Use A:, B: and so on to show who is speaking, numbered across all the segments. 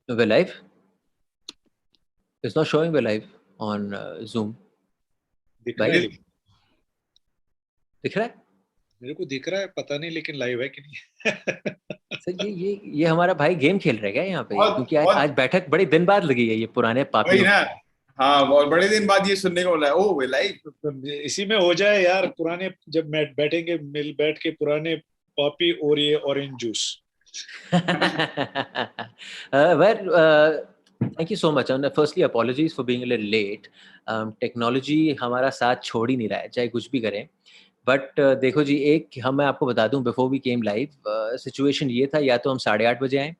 A: We're live. It's not showing we're live on Zoom.
B: दिख रहा है
A: दिख रहा है
B: मेरे को दिख रहा है पता नहीं लेकिन लाइव है कि नहीं
A: सर ये हमारा भाई गेम खेल रहा है क्या यहाँ पे क्योंकि आज बैठक बड़े दिन बाद लगी है ये पुराने पापियों
C: ना हाँ बहुत बड़े दिन बाद ये सुनने को मिला है ओह लाइव
B: इसी में हो जाए यार पुराने जब बैठेंगे मिल बैठ के पुराने पॉपी और ये orange juice
A: Thank you so much. And firstly, apologies for being a little late. Technology हमारा साथ छोड़ ही नहीं रहा है, चाहे कुछ भी करें. But देखो जी, मैं आपको बता दूं, before we came live, situation ये था, या तो हम 8:30 बजे आए,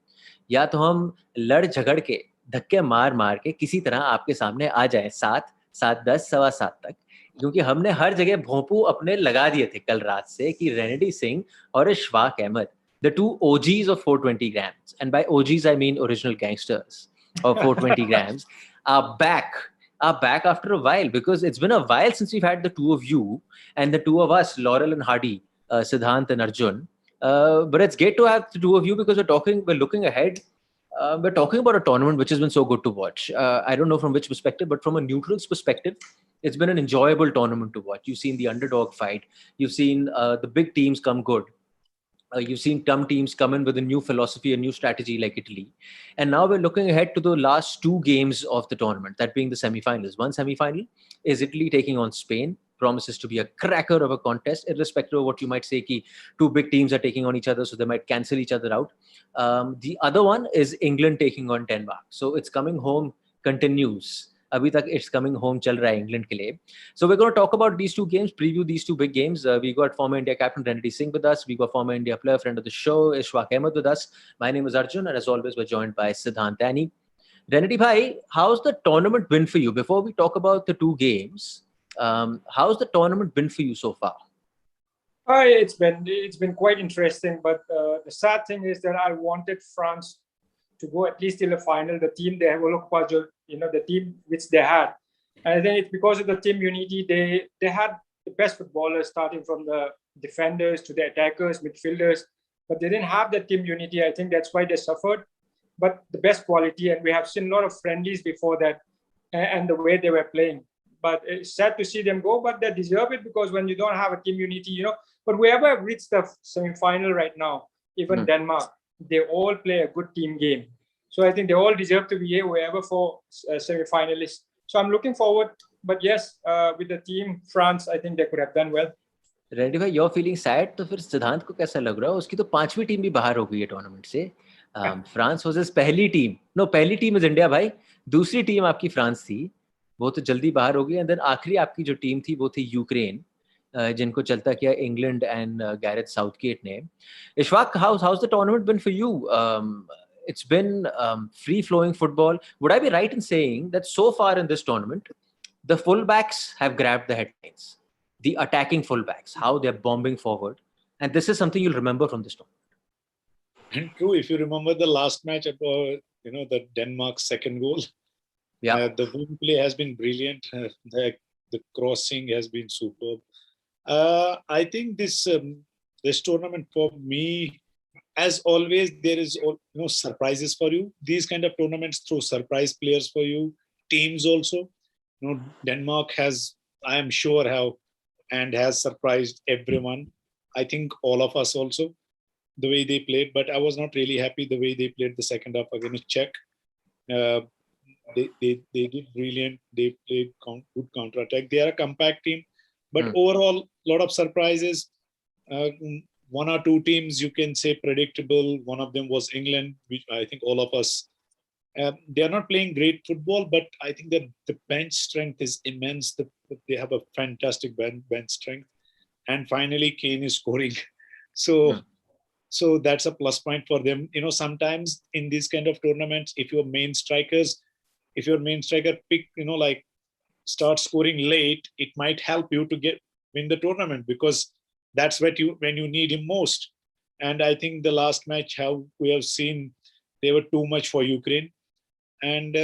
A: या तो हम लड़ झगड़ के, धक्के मार के किसी तरह आपके सामने आ जाए 7, 7:10, 7:15 तक. क्योंकि हमने हर जगह भोंपू अपने लगा दिए थे कल रात से कि रेनेडी सिंह और Ishfaq Ahmed, the two OGs of 420 grams, and by OGs I mean original gangsters of 420 grams, are back after a while, because it's been a while since we've had the two of you and the two of us, Laurel and Hardy, Siddhant and Arjun. But it's great to have the two of you because we're looking ahead. We're talking about a tournament which has been so good to watch. I don't know from which perspective, but from a neutral's perspective, it's been an enjoyable tournament to watch. You've seen the underdog fight. You've seen the big teams come good. You've seen some teams come in with a new philosophy, a new strategy like Italy. And now we're looking ahead to the last two games of the tournament, that being the semifinals. One semifinal is Italy taking on Spain. Promises to be a cracker of a contest, irrespective of what you might say, ki two big teams are taking on each other, so they might cancel each other out. The other one is England taking on Denmark. So it's coming home continues. Abhi tak it's coming home chal raha hai England ke liye. So we're going to talk about these two games, preview these two big games. We got former India captain Renedy Singh with us. We got former India player, friend of the show, Ishfaq Ahmed with us. My name is Arjun, and as always, we're joined by Siddhant Dani. Renedy bhai, how's the tournament been for you? Before we talk about the two games, how's the tournament been for you so far?
D: It's been quite interesting, but the sad thing is that I wanted France to go at least till the final. The team they have, the team which they had, and I think it's because of the team unity. They had the best footballers, starting from the defenders to the attackers, midfielders, but they didn't have the team unity. I think that's why they suffered. But the best quality, and we have seen a lot of friendlies before that, and the way they were playing. But it's sad to see them go, but they deserve it, because when you don't have a team unity, But whoever have reached the semi-final right now, even Denmark, they all play a good team game. So I think they all deserve to be here, whoever for semi-finalists. So I'm looking forward. But yes, with the team France, I think they could have done well.
A: Ready भाई, you're feeling sad, तो फिर सिद्धांत को कैसा लग रहा है? उसकी तो 5वीं टीम भी बाहर हो गई है टूर्नामेंट से. फ्रांस वर्सेस पहली टीम इज इंडिया भाई. दूसरी टीम आपकी फ्रांस थी, वो तो जल्दी बाहर हो गई. एंड देन आखिरी आपकी जो टीम थी वो थी यूक्रेन, जिनको चलता किया इंग्लैंड एंड गैरेथ साउथगेट ने. Ishfaq, how's the tournament been for you? It's been free flowing football. Would I be right in saying that so far in this tournament, the fullbacks have grabbed the headlines, the attacking fullbacks, how they're bombing forward, and this is something you'll remember from this tournament?
B: True, if you remember the last match about the Denmark second goal, the wing play has been brilliant. The crossing has been superb. I think this tournament for me, as always, there is surprises for you. These kind of tournaments throw surprise players for you. Teams also, Denmark has, I am sure, has surprised everyone. I think all of us also, the way they played. But I was not really happy the way they played the second half against Czech. They did brilliant. They played good counter attack. They are a compact team. But overall, a lot of surprises. One or two teams you can say predictable. One of them was England, which I think all of us. They are not playing great football, but I think that the bench strength is immense. They have a fantastic bench strength. And finally, Kane is scoring. So that's a plus point for them. Sometimes in these kind of tournaments, if your main striker start scoring late, it might help you to win the tournament, because that's when you need him most. And I think the last match, how we have seen, they were too much for Ukraine. And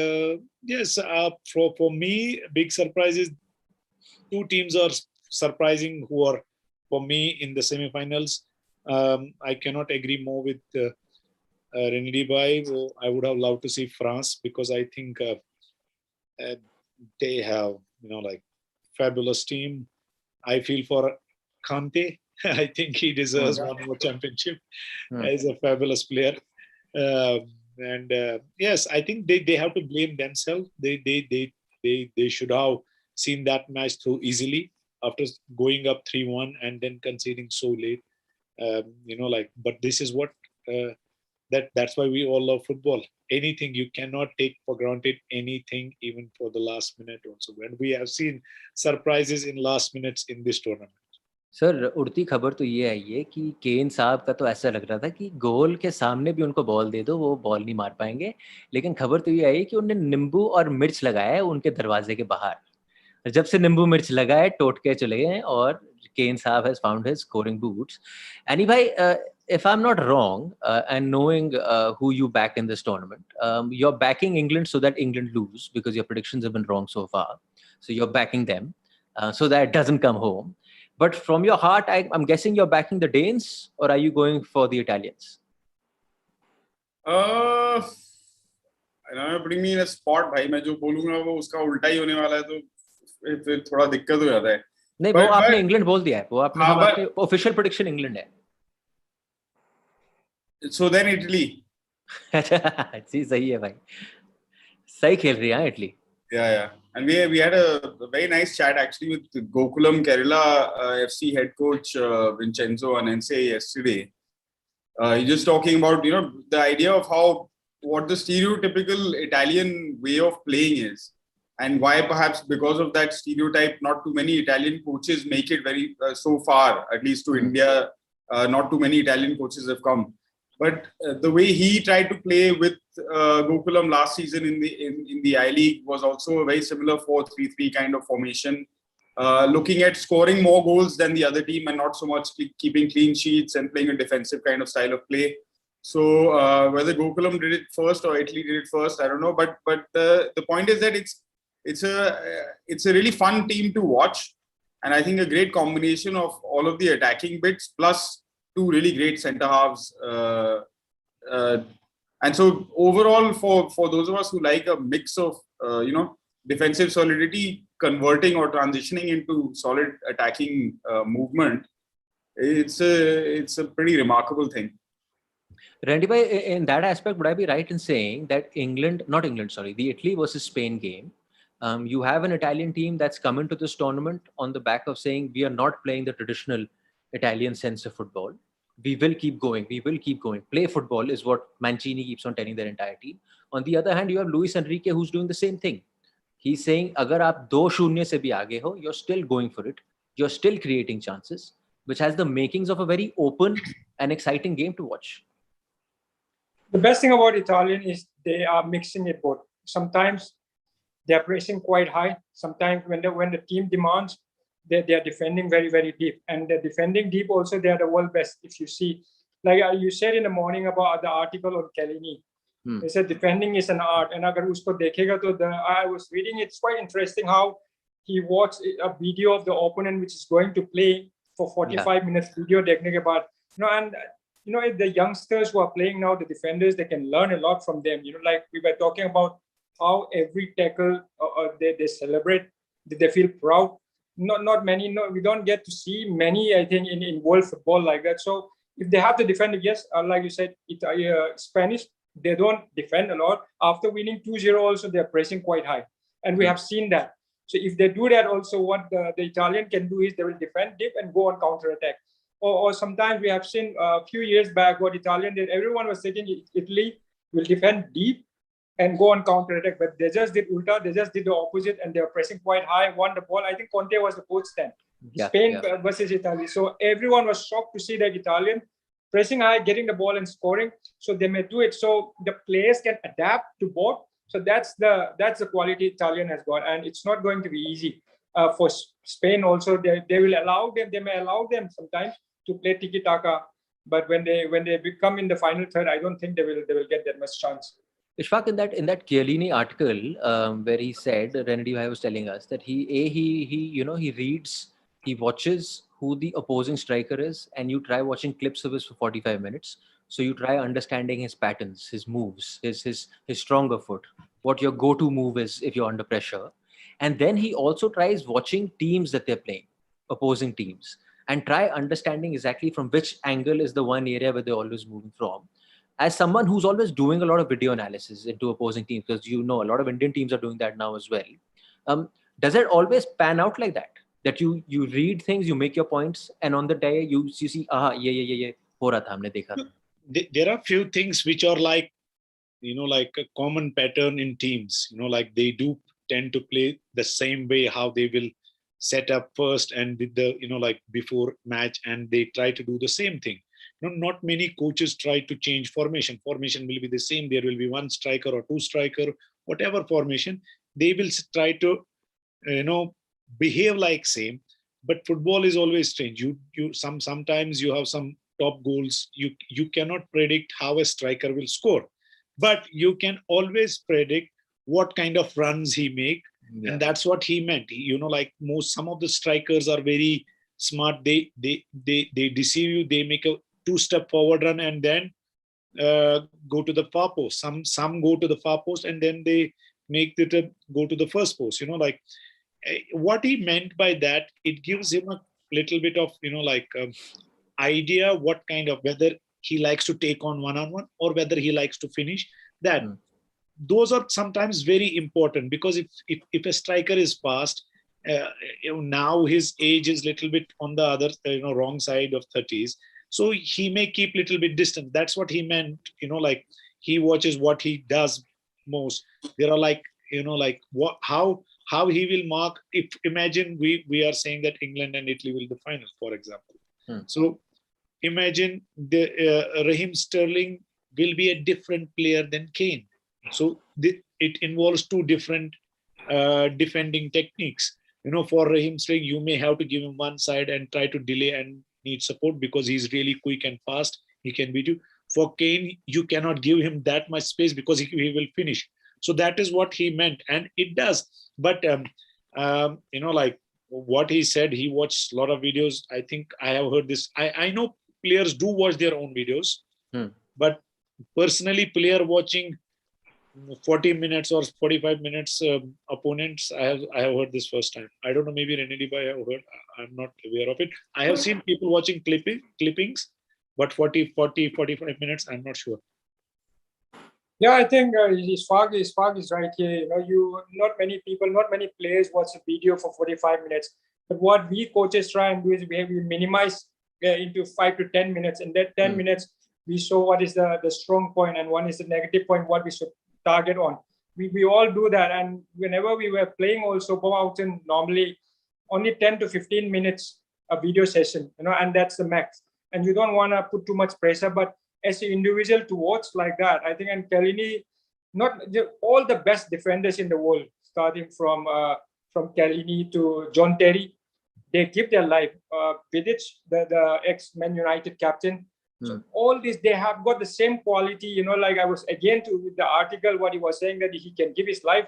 B: yes, for me, big surprises. Two teams are surprising who are, for me, in the semifinals. I cannot agree more with Renedy bhai, I would have loved to see France, because I think they have, like, fabulous team. I feel for Kante. I think he deserves one more championship. He's a fabulous player. And yes, I think they have to blame themselves. They should have seen that match through easily after going up 3-1 and then conceding so late. But this is what that's why we all love football. Anything, you cannot take for granted anything, even for the last minute also. When we have seen surprises in last minutes in this tournament.
A: Sir उड़ती खबर तो ये आई है कि केन साहब का तो ऐसा लग रहा था कि गोल के सामने भी उनको बॉल दे दो वो बॉल नहीं मार पाएंगे, लेकिन खबर तो ये आई कि उन्होंने नींबू और मिर्च लगाया है उनके दरवाजे के बाहर। जब से नींबू मिर्च लगाए टोट के चले गए और केन साहब has found his scoring boots. Any भाई, if I'm not wrong, and knowing who you back in this tournament, you're backing England so that England lose because your predictions have been wrong so far. So you're backing them so that it doesn't come home. But from your heart, I'm guessing you're backing the Danes, or are you going for the Italians?
C: I know, putting me in a spot, भाई मैं जो बोलूँगा वो उसका उल्टा ही होने वाला है, तो फिर थोड़ा दिक्कत हो जाता है।
A: नहीं, वो आपने इंग्लैंड बोल दिया है, वो आपने हमारे ऑफिशियल प्रेडिक्शन इंग्लैंड है।
C: So then Italy.
A: जी सही है भाई, सही खेल रही है Italy.
C: Yeah. And we had a very nice chat actually with Gokulam Kerala FC head coach Vincenzo Anense yesterday. He's just talking about the idea of what the stereotypical Italian way of playing is, and why perhaps because of that stereotype, not too many Italian coaches make it very so far, at least to India. Not too many Italian coaches have come. But the way he tried to play with Gokulam last season in the I-League was also a very similar 4-3-3 kind of formation, looking at scoring more goals than the other team and not so much keeping clean sheets and playing a defensive kind of style of play. So whether Gokulam did it first or Italy did it first, I don't know. But the point is that it's a really fun team to watch, and I think a great combination of all of the attacking bits plus two really great centre halves, and so overall, for those of us who like a mix of defensive solidity converting or transitioning into solid attacking movement, it's a pretty remarkable thing.
A: Renedy bhai, in that aspect, would I be right in saying that the Italy versus Spain game, you have an Italian team that's come into this tournament on the back of saying we are not playing the traditional Italian sense of football. We will keep going. Play football is what Mancini keeps on telling their entire team. On the other hand, you have Luis Enrique who's doing the same thing. He's saying, agar aap 2-0 se bhi aage ho, you're still going for it. You're still creating chances, which has the makings of a very open and exciting game to watch.
D: The best thing about Italian is they are mixing it both. Sometimes they're pressing quite high. Sometimes when the team demands, they are defending very, very deep. And they're defending deep also, they are the world best. If you see, like you said in the morning about the article on Chiellini, they said defending is an art. And agar usko dekhega to I was reading, it's quite interesting how he watched a video of the opponent which is going to play for 45 minutes video dekhne ke baad. And the youngsters who are playing now, the defenders, they can learn a lot from them. Like we were talking about how every tackle they celebrate, they feel proud. Not many. No, we don't get to see many, I think, in world football like that. So if they have to defend, yes, like you said, Spanish, they don't defend a lot. After winning 2-0 also, they're pressing quite high. And we have seen that. So if they do that also, what the Italian can do is they will defend deep and go on counter-attack. Or sometimes we have seen a few years back what Italian did. Everyone was thinking Italy will defend deep and go on counter-attack, but they just did ulta, they just did the opposite, and they were pressing quite high, won the ball. I think Conte was the coach then. Spain versus Italy. So everyone was shocked to see that Italian pressing high, getting the ball and scoring. So they may do it so the players can adapt to both. So that's the quality Italian has got, and it's not going to be easy. For Spain also, they may allow them sometimes to play tiki-taka, but when they become in the final third, I don't think they will get that much chance.
A: Ishfaq, in that Chiellini article, where he said, Renedy was telling us that he reads, he watches who the opposing striker is, and you try watching clips of his for 45 minutes. So you try understanding his patterns, his moves, his stronger foot, what your go-to move is if you're under pressure. And then he also tries watching teams that they're playing, opposing teams, and try understanding exactly from which angle is the one area where they're always moving from. As someone who's always doing a lot of video analysis into opposing teams, because you know a lot of Indian teams are doing that now as well. Does it always pan out like that? That you read things, you make your points, and on the day you see, ye ho raha tha, humne dekha tha.
B: There are few things which are like, like a common pattern in teams. Like they do tend to play the same way, how they will set up first and with the, like before match, and they try to do the same thing. Not many coaches try to change formation. Formation will be the same. There will be one striker or two striker, whatever formation. They will try to, behave like same. But football is always strange. Sometimes you have some top goals. You cannot predict how a striker will score, but you can always predict what kind of runs he make. Yeah. And that's what he meant. Like some of the strikers are very smart. They deceive you. They make a 2-step forward run and then go to the far post. Some go to the far post and then they make it go to the first post. Like what he meant by that, it gives him a little bit of idea what kind of, whether he likes to take on one-on-one or whether he likes to finish that. Those are sometimes very important, because if a striker is fast, now his age is little bit on the other wrong side of 30s, so he may keep little bit distant. That's what he meant. Like he watches what he does most. There are how he will mark. If imagine we are saying that England and Italy will the final, for example. So imagine Raheem Sterling will be a different player than Kane. So it involves two different defending techniques. For Raheem Sterling, you may have to give him one side and try to delay and need support because he's really quick and fast. He can beat you. For Kane, you cannot give him that much space because he will finish. So that is what he meant, and it does. But like what he said, he watched a lot of videos. I think I have heard this. I know players do watch their own videos, but personally, player watching 40 minutes or 45 minutes opponents, I have heard this first time. I don't know, maybe Renedy I have heard. I'm not aware of it. I have seen people watching clippings, but 40, 45 minutes, I'm not sure.
D: Yeah, I think Ishfaq is right here. Not many players watch a video for 45 minutes. But what we coaches try and do is we minimize into 5 to 10 minutes. And that 10 minutes, we show what is the strong point and one is the negative point, what we should target on. We all do that. And whenever we were playing also, go out and normally only 10 to 15 minutes a video session, and that's the max. And you don't want to put too much pressure, but as an individual to watch like that, I think, and Kellini, all the best defenders in the world, starting from Kellini to John Terry, they give their life. Vidic, the ex-Man United captain, so all these, they have got the same quality. Like I was again with the article, what he was saying, that he can give his life,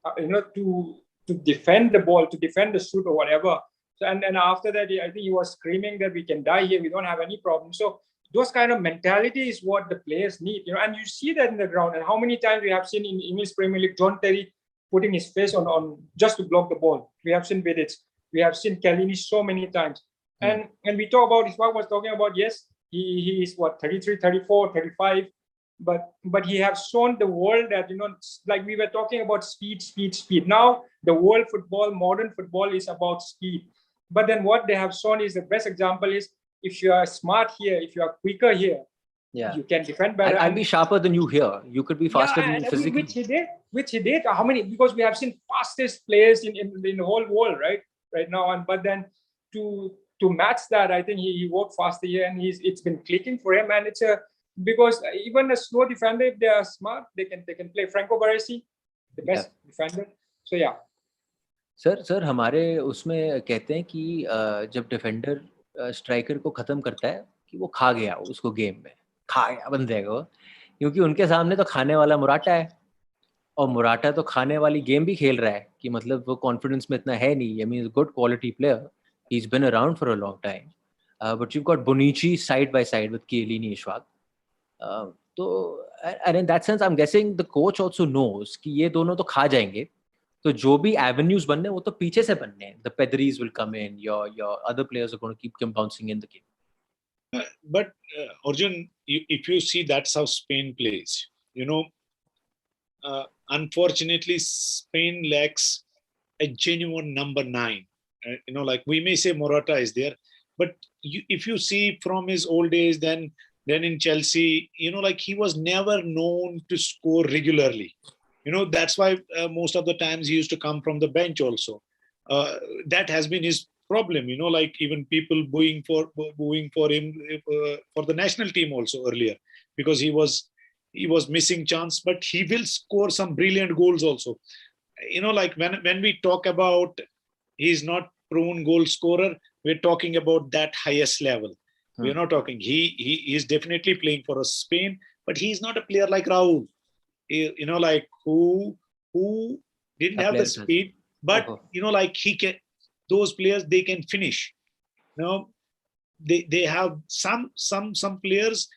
D: to defend the ball, to defend the shoot or whatever. So and after that, I think he was screaming that we can die here, we don't have any problem. So those kind of mentality is what the players need, and you see that in the ground. And how many times we have seen in English Premier League, John Terry putting his face on just to block the ball. We have seen Vidic, we have seen Kellini so many times. And we talk about, Ishfaq was talking about, yes, he is what, 33, 34, 35, but he has shown the world that, like we were talking about speed. Now the world football, modern football is about speed. But then what they have shown is, the best example is, if you are smart here, if you are quicker here, you can defend better.
A: I'll be sharper than you here. You could be faster than me physically.
D: Which he did. How many? Because we have seen fastest players in the whole world, right now. But then to match that, I think he worked faster here, and it's been clicking for him. And it's because even a slow defender, if they are smart, they can play. Franco Baresi, the best defender. So yeah.
A: Sir हमारे उसमें कहते हैं कि जब defender striker को ख़त्म करता है कि वो खा गया, उसको गेम में खा गया, बन जाएगा वो, क्योंकि उनके सामने तो खाने वाला मुराटा है, और मुराटा तो खाने वाली गेम भी खेल रहा है, कि मतलब वो कॉन्फिडेंस में इतना है नहीं. I mean good quality player, He's been around for a long time. But you've got Bonici side by side with Chiellini, Ishfaq. So, and in that sense, I'm guessing the coach also knows कि ये दोनों तो खा जाएंगे. तो जो भी avenues बनने वो तो पीछे से बनने हैं. The Pedris will come in. Your other players are going to keep bouncing in the game.
B: But Arjun, if you see, that's how Spain plays. Unfortunately, Spain lacks a genuine number 9. Like we may say Morata is there, but if you see from his old days, then in Chelsea, like he was never known to score regularly. That's why most of the times he used to come from the bench also. That has been his problem, like even people booing for him for the national team also earlier, because he was missing chance, but he will score some brilliant goals also. Like when we talk about he's not prone goal scorer, we're talking about that highest level. We're not talking, he is definitely playing for Spain, but he's not a player like Raul, like who didn't have the speed, but like he can, those players, they can finish. They have some players,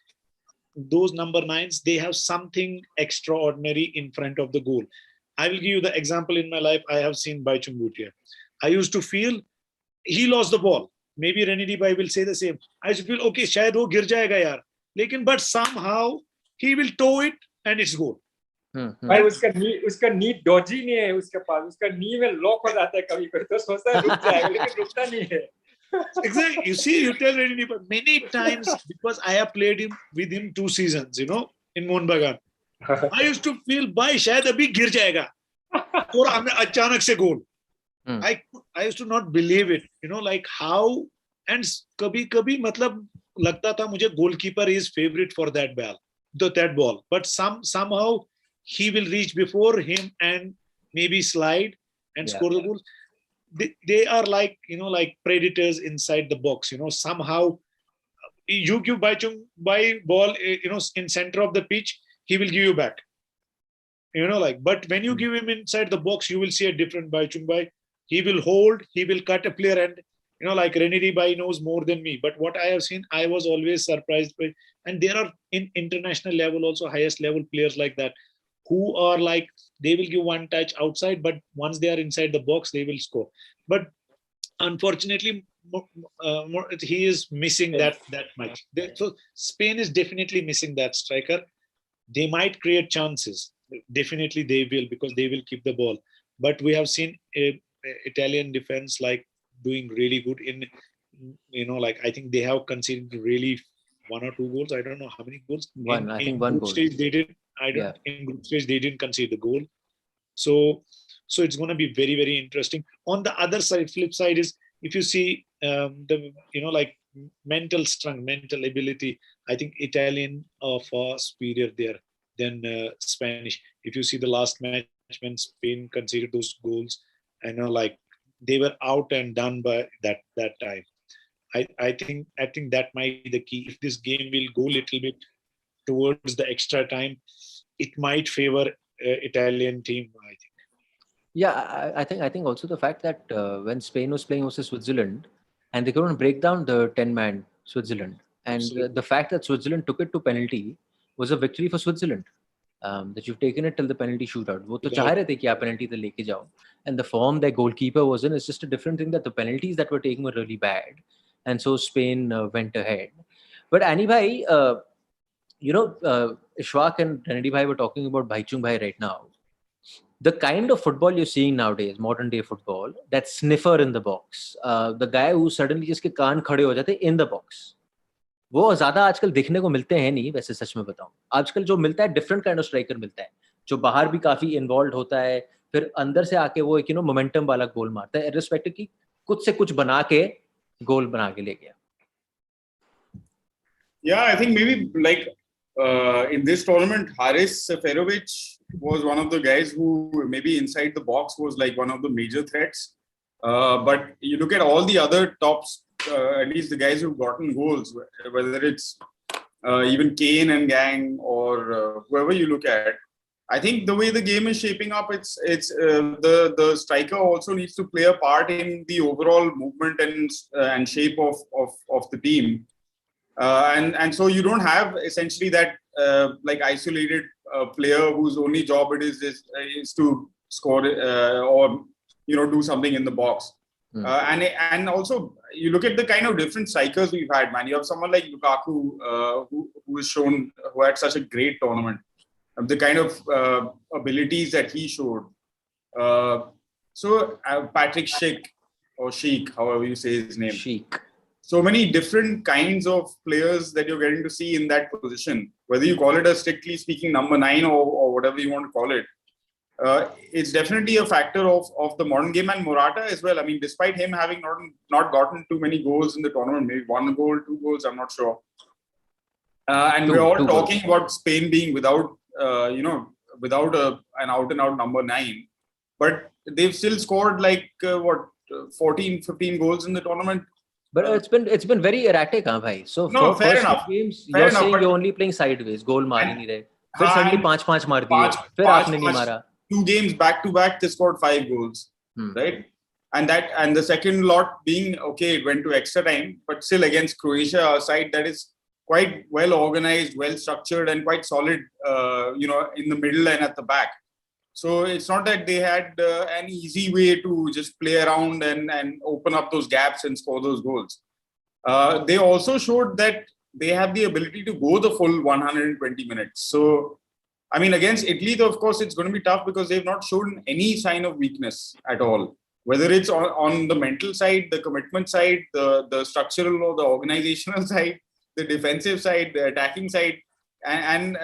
B: those number 9s, they have something extraordinary in front of the goal. I will give you the example in my life. I have seen Baichung Bhutia. I used to feel he lost the ball. Maybe Renedy Bhai will say the same. I used to feel, okay, shayad wo gir jayega yaar. But somehow he will toe it and it's goal.
D: भाई उसका नी Doge नहीं है उसके पास, उसका नी में lock हो जाता है कभी कभी, तो सोचता है रुक जाएगा लेकिन रुकता नहीं है.
B: Exactly. You see, you tell Renedy Bhai many times, because I have played with him 2 seasons, in Mohun Bagan. I used to feel, bhai shayad abhi gir jayega. और हमें अचानक से गोल. I used to not believe it, like how, and कभी मतलब लगता था मुझे goalkeeper is favorite for that ball, but somehow he will reach before him and maybe slide and score the goal. They are like, like predators inside the box, somehow you give Baichung Bhai ball, in center of the pitch, he will give you back, but when you give him inside the box, you will see a different Baichung Bhai. He will hold, he will cut a player, and like Renedy Bhai knows more than me. But what I have seen, I was always surprised by, and there are in international level also highest level players like that, who are like, they will give one touch outside, but once they are inside the box, they will score. But unfortunately, he is missing that much. So Spain is definitely missing that striker. They might create chances. Definitely they will, because they will keep the ball. But we have seen Italian defense like doing really good in, like I think they have conceded really 1 or 2 goals. I don't know how many goals.
A: I think one goal.
B: Stage they did. In group stage they didn't concede the goal. So it's going to be very, very interesting. On the other side, flip side is, if you see the like mental strength, mental ability, I think Italian are far superior there than Spanish. If you see the last match when Spain conceded those goals, like they were out and done by that time. I think that might be the key. If this game will go a little bit towards the extra time, it might favor Italian team, I think.
A: Yeah, I think also the fact that when Spain was playing versus Switzerland, and they couldn't break down the 10-man Switzerland, and the fact that Switzerland took it to penalty was a victory for Switzerland. That you've taken it till the penalty shootout. वो तो चाह रहे थे कि आप penalty तक लेके जाओ. And the form that goalkeeper was in is just a different thing, that the penalties that were taken were really bad. And so Spain went ahead. But Annie Bhai, Ishfaq and Renedy Bhai were talking about Baichung Bhai right now. The kind of football you're seeing nowadays, modern day football, that sniffer in the box, the guy who suddenly जिसके कान खड़े हो जाते in the box. वो ज्यादा आजकल देखने को मिलते हैं नहीं, वैसे सच में बताऊं. आजकल जो मिलता है डिफरेंट काइंड ऑफ स्ट्राइकर मिलता है, जो बाहर भी काफी इन्वॉल्व होता है, फिर अंदर से आके वो एक मोमेंटम वाला गोल मारता है, इररिस्पेक्टिव की कुछ से कुछ बना के गोल बना के ले गया.
C: Yeah, I think maybe like in this tournament, Haris Seferovic was one of the guys who maybe inside the box was like one of the major threats. But you look at all the other tops, at least the guys who've gotten goals, whether it's even Kane and gang or whoever you look at, I think the way the game is shaping up, it's the striker also needs to play a part in the overall movement and shape of the team. And so you don't have essentially that like isolated player whose only job it is to score or do something in the box. And also you look at the kind of different strikers we've had, man. You have someone like Lukaku who had such a great tournament. The kind of abilities that he showed. Patrick Schick, or Sheik, however you say his name.
A: Sheik.
C: So many different kinds of players that you're getting to see in that position. Whether you call it a strictly speaking number 9 or whatever you want to call it. It's definitely a factor of the modern game, and Morata as well. I mean, despite him having not gotten too many goals in the tournament, maybe 1 goal, 2 goals, I'm not sure. And we're all talking about Spain being without an out-and-out number 9. But they've still scored 14, 15 goals in the tournament.
A: But it's been very erratic, huh, bhai? So
C: no,
A: for
C: fair
A: first
C: enough.
A: Games, you're saying you're only playing sideways, goal maar hi nahi rahe. Then suddenly 5 maar diye. Then aapne nahi mara.
C: 2 games back to back, they scored 5 goals, right? And the second lot being okay, it went to extra time, but still against Croatia, a side that is quite well organized, well structured, and quite solid, in the middle and at the back. So it's not that they had an easy way to just play around and open up those gaps and score those goals. They also showed that they have the ability to go the full 120 minutes. So, I mean, against Italy, though, of course, it's going to be tough because they've not shown any sign of weakness at all. Whether it's on the mental side, the commitment side, the structural or the organizational side, the defensive side, the attacking side. And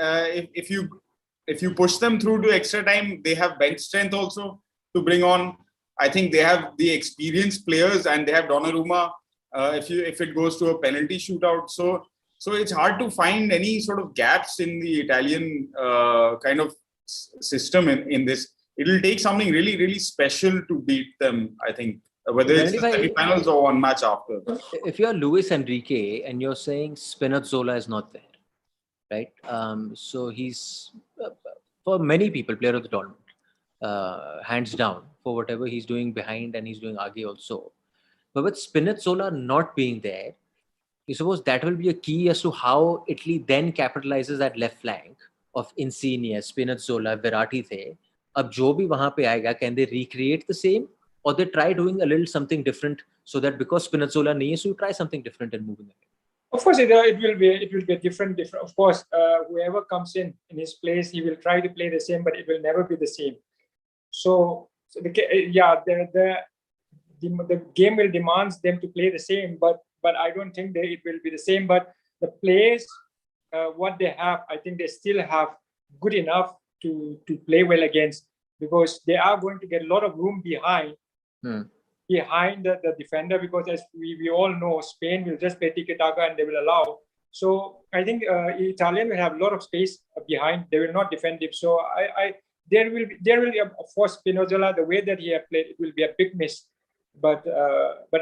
C: if you push them through to extra time, they have bench strength also to bring on. I think they have the experienced players, and they have Donnarumma if it goes to a penalty shootout. So it's hard to find any sort of gaps in the Italian kind of system in this. It'll take something really, really special to beat them, I think, whether it's the semifinals or one match after.
A: If you're Luis Enrique and you're saying Spinazzola is not there, right? So he's, for many people, player of the tournament, hands down, for whatever he's doing behind and he's doing aage also. But with Spinazzola not being there, you suppose that will be a key as to how Italy then capitalizes that left flank of Insigne, Spinazzola, Verratti the. Ab jo bhi wahan pe aayega, can they recreate the same? Or they try doing a little something different so that because Spinazzola nahi hai, so you try something different and moving ahead?
D: Of course, it will be different. Of course, whoever comes in his place, he will try to play the same, but it will never be the same. So the game will demand them to play the same, but I don't think that it will be the same. But the players, what they have, I think they still have good enough to play well against, because they are going to get a lot of room behind the defender, because as we all know, Spain will just play tiki-taka and they will allow. So I think Italian will have a lot of space behind. They will not defend it. So there will be of course Spinazzola, the way that he has played, it will be a big miss. But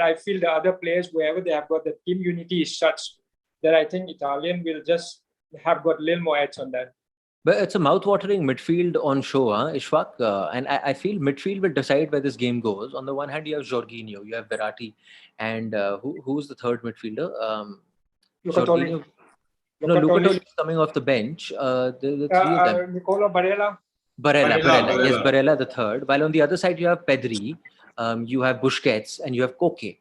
D: I feel the other players, wherever they have got, the team unity is such that I think Italian will just have got a little more edge on that.
A: But it's a mouth-watering midfield on show, Ishfaq. And I feel midfield will decide where this game goes. On the one hand, you have Jorginho, you have Verratti, and who's the third midfielder?
D: Lucatoli.
A: Lucatoli is coming off the bench. The three of them.
D: Nicola Barella.
A: Barella. Yes, Barella the third. While on the other side, you have Pedri, you have Busquets, and you have Koke.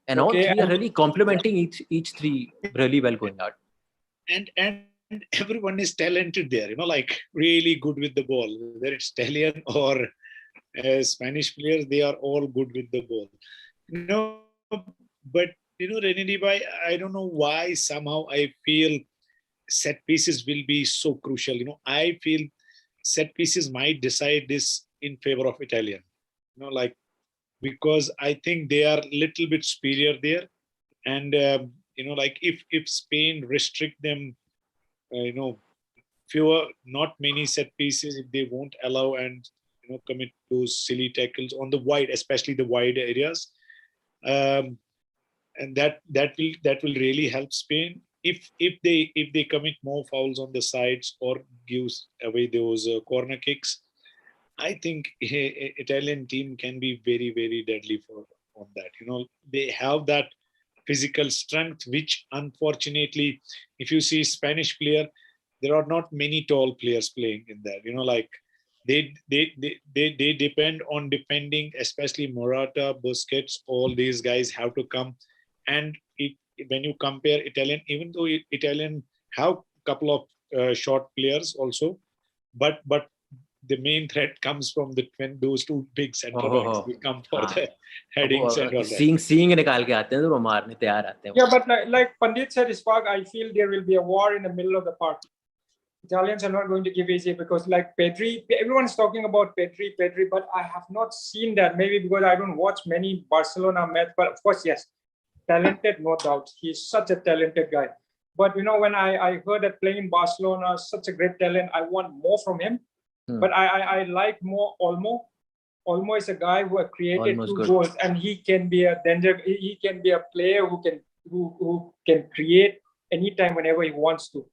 A: And all three are really complementing each three really well going out.
B: And everyone is talented there, really good with the ball. Whether it's Italian or Spanish players, they are all good with the ball. But Renedy bhai, I don't know why somehow I feel set pieces will be so crucial. I feel set pieces might decide this in favor of Italian. Because I think they are a little bit superior there, and if Spain restrict them, fewer, not many set pieces, if they won't allow and commit those silly tackles on the wide, especially the wide areas, and that will really help Spain. if they commit more fouls on the sides or gives away those corner kicks, I think Italian team can be very, very deadly on that. They have that physical strength, which unfortunately, if you see Spanish player, there are not many tall players playing in there. Like they depend on defending, especially Morata, Busquets. All these guys have to come, and when you compare Italian, even though Italian have a couple of short players also, but the main threat comes from when those two big centre backs will come for the headings and all that.
A: Singh निकाल के आते हैं तो वो मारने तैयार आते हैं.
D: Yeah, but like Pandit said, Ishfaq, I feel there will be a war in the middle of the park. Italians are not going to give easy because like Pedri, everyone's talking about Pedri, but I have not seen that. Maybe because I don't watch many Barcelona matches, but of course, yes, talented, no doubt. He's such a talented guy. But when I heard that playing in Barcelona, such a great talent, I want more from him. But I like more Olmo. Olmo is a guy who has created
A: Olmo's
D: 2
A: good.
D: goals, and he can be a danger. He can be a player who can create anytime whenever he wants to.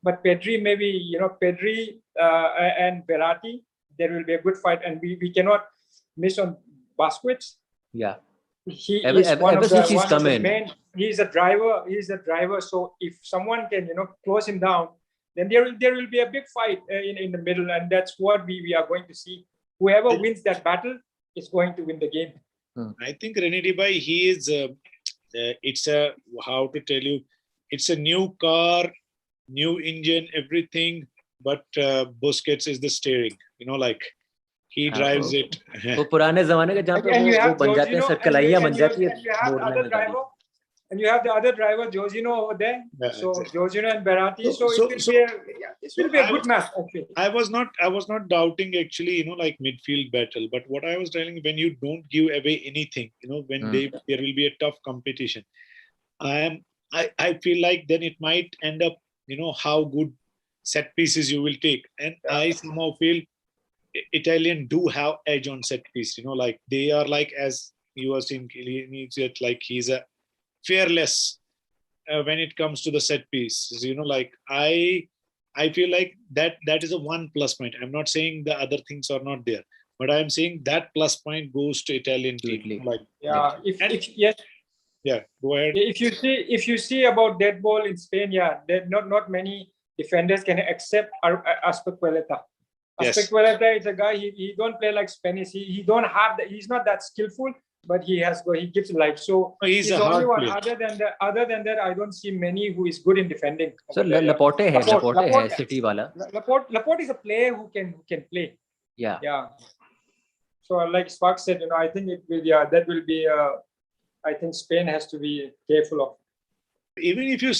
D: But Pedri, maybe Pedri and Verratti, there will be a good fight, and we cannot miss on Busquets.
A: Yeah.
D: He is one of the main. He's a driver. So if someone can close him down, then there will be a big fight in the middle, and that's what we are going to see. Whoever wins that battle is going to win the game.
B: I think Renedy bhai, he is. It's a, how to tell you, it's a new car, new engine, everything. But Busquets is the steering. Like he drives it.
A: वो पुराने ज़माने के जहाँ पे वो बन जाते हैं, सब कलाइयाँ बन जाती है.
D: And you have the other driver, Jorginho, over there. Yeah, so exactly. Jorginho and Verratti. So it will be a good match. Okay.
B: I was not doubting actually, like midfield battle. But what I was telling, when you don't give away anything, when there will be a tough competition. I feel like then it might end up, how good set pieces you will take. And I somehow feel Italian do have edge on set piece. Like they are like, as you are saying, like he's a fearless when it comes to the set piece. Like I feel like that is a 1+ point. I'm not saying the other things are not there, but I'm saying that plus point goes to Italian team. Like
D: yeah,
B: go ahead.
D: If you see about dead ball in Spain, not many defenders can accept Azpilicueta. Azpilicueta is a guy. He don't play like Spanish. He don't have he's not that skillful. But he gives life. So he's the only one. Other than that, I don't see many who is good in defending.
A: So Laporte है City वाला.
D: Laporte is a player who can play.
A: Yeah.
D: Yeah. So like Ishfaq said, I think it will. That will be. I think Spain has to be careful of.
B: Even if you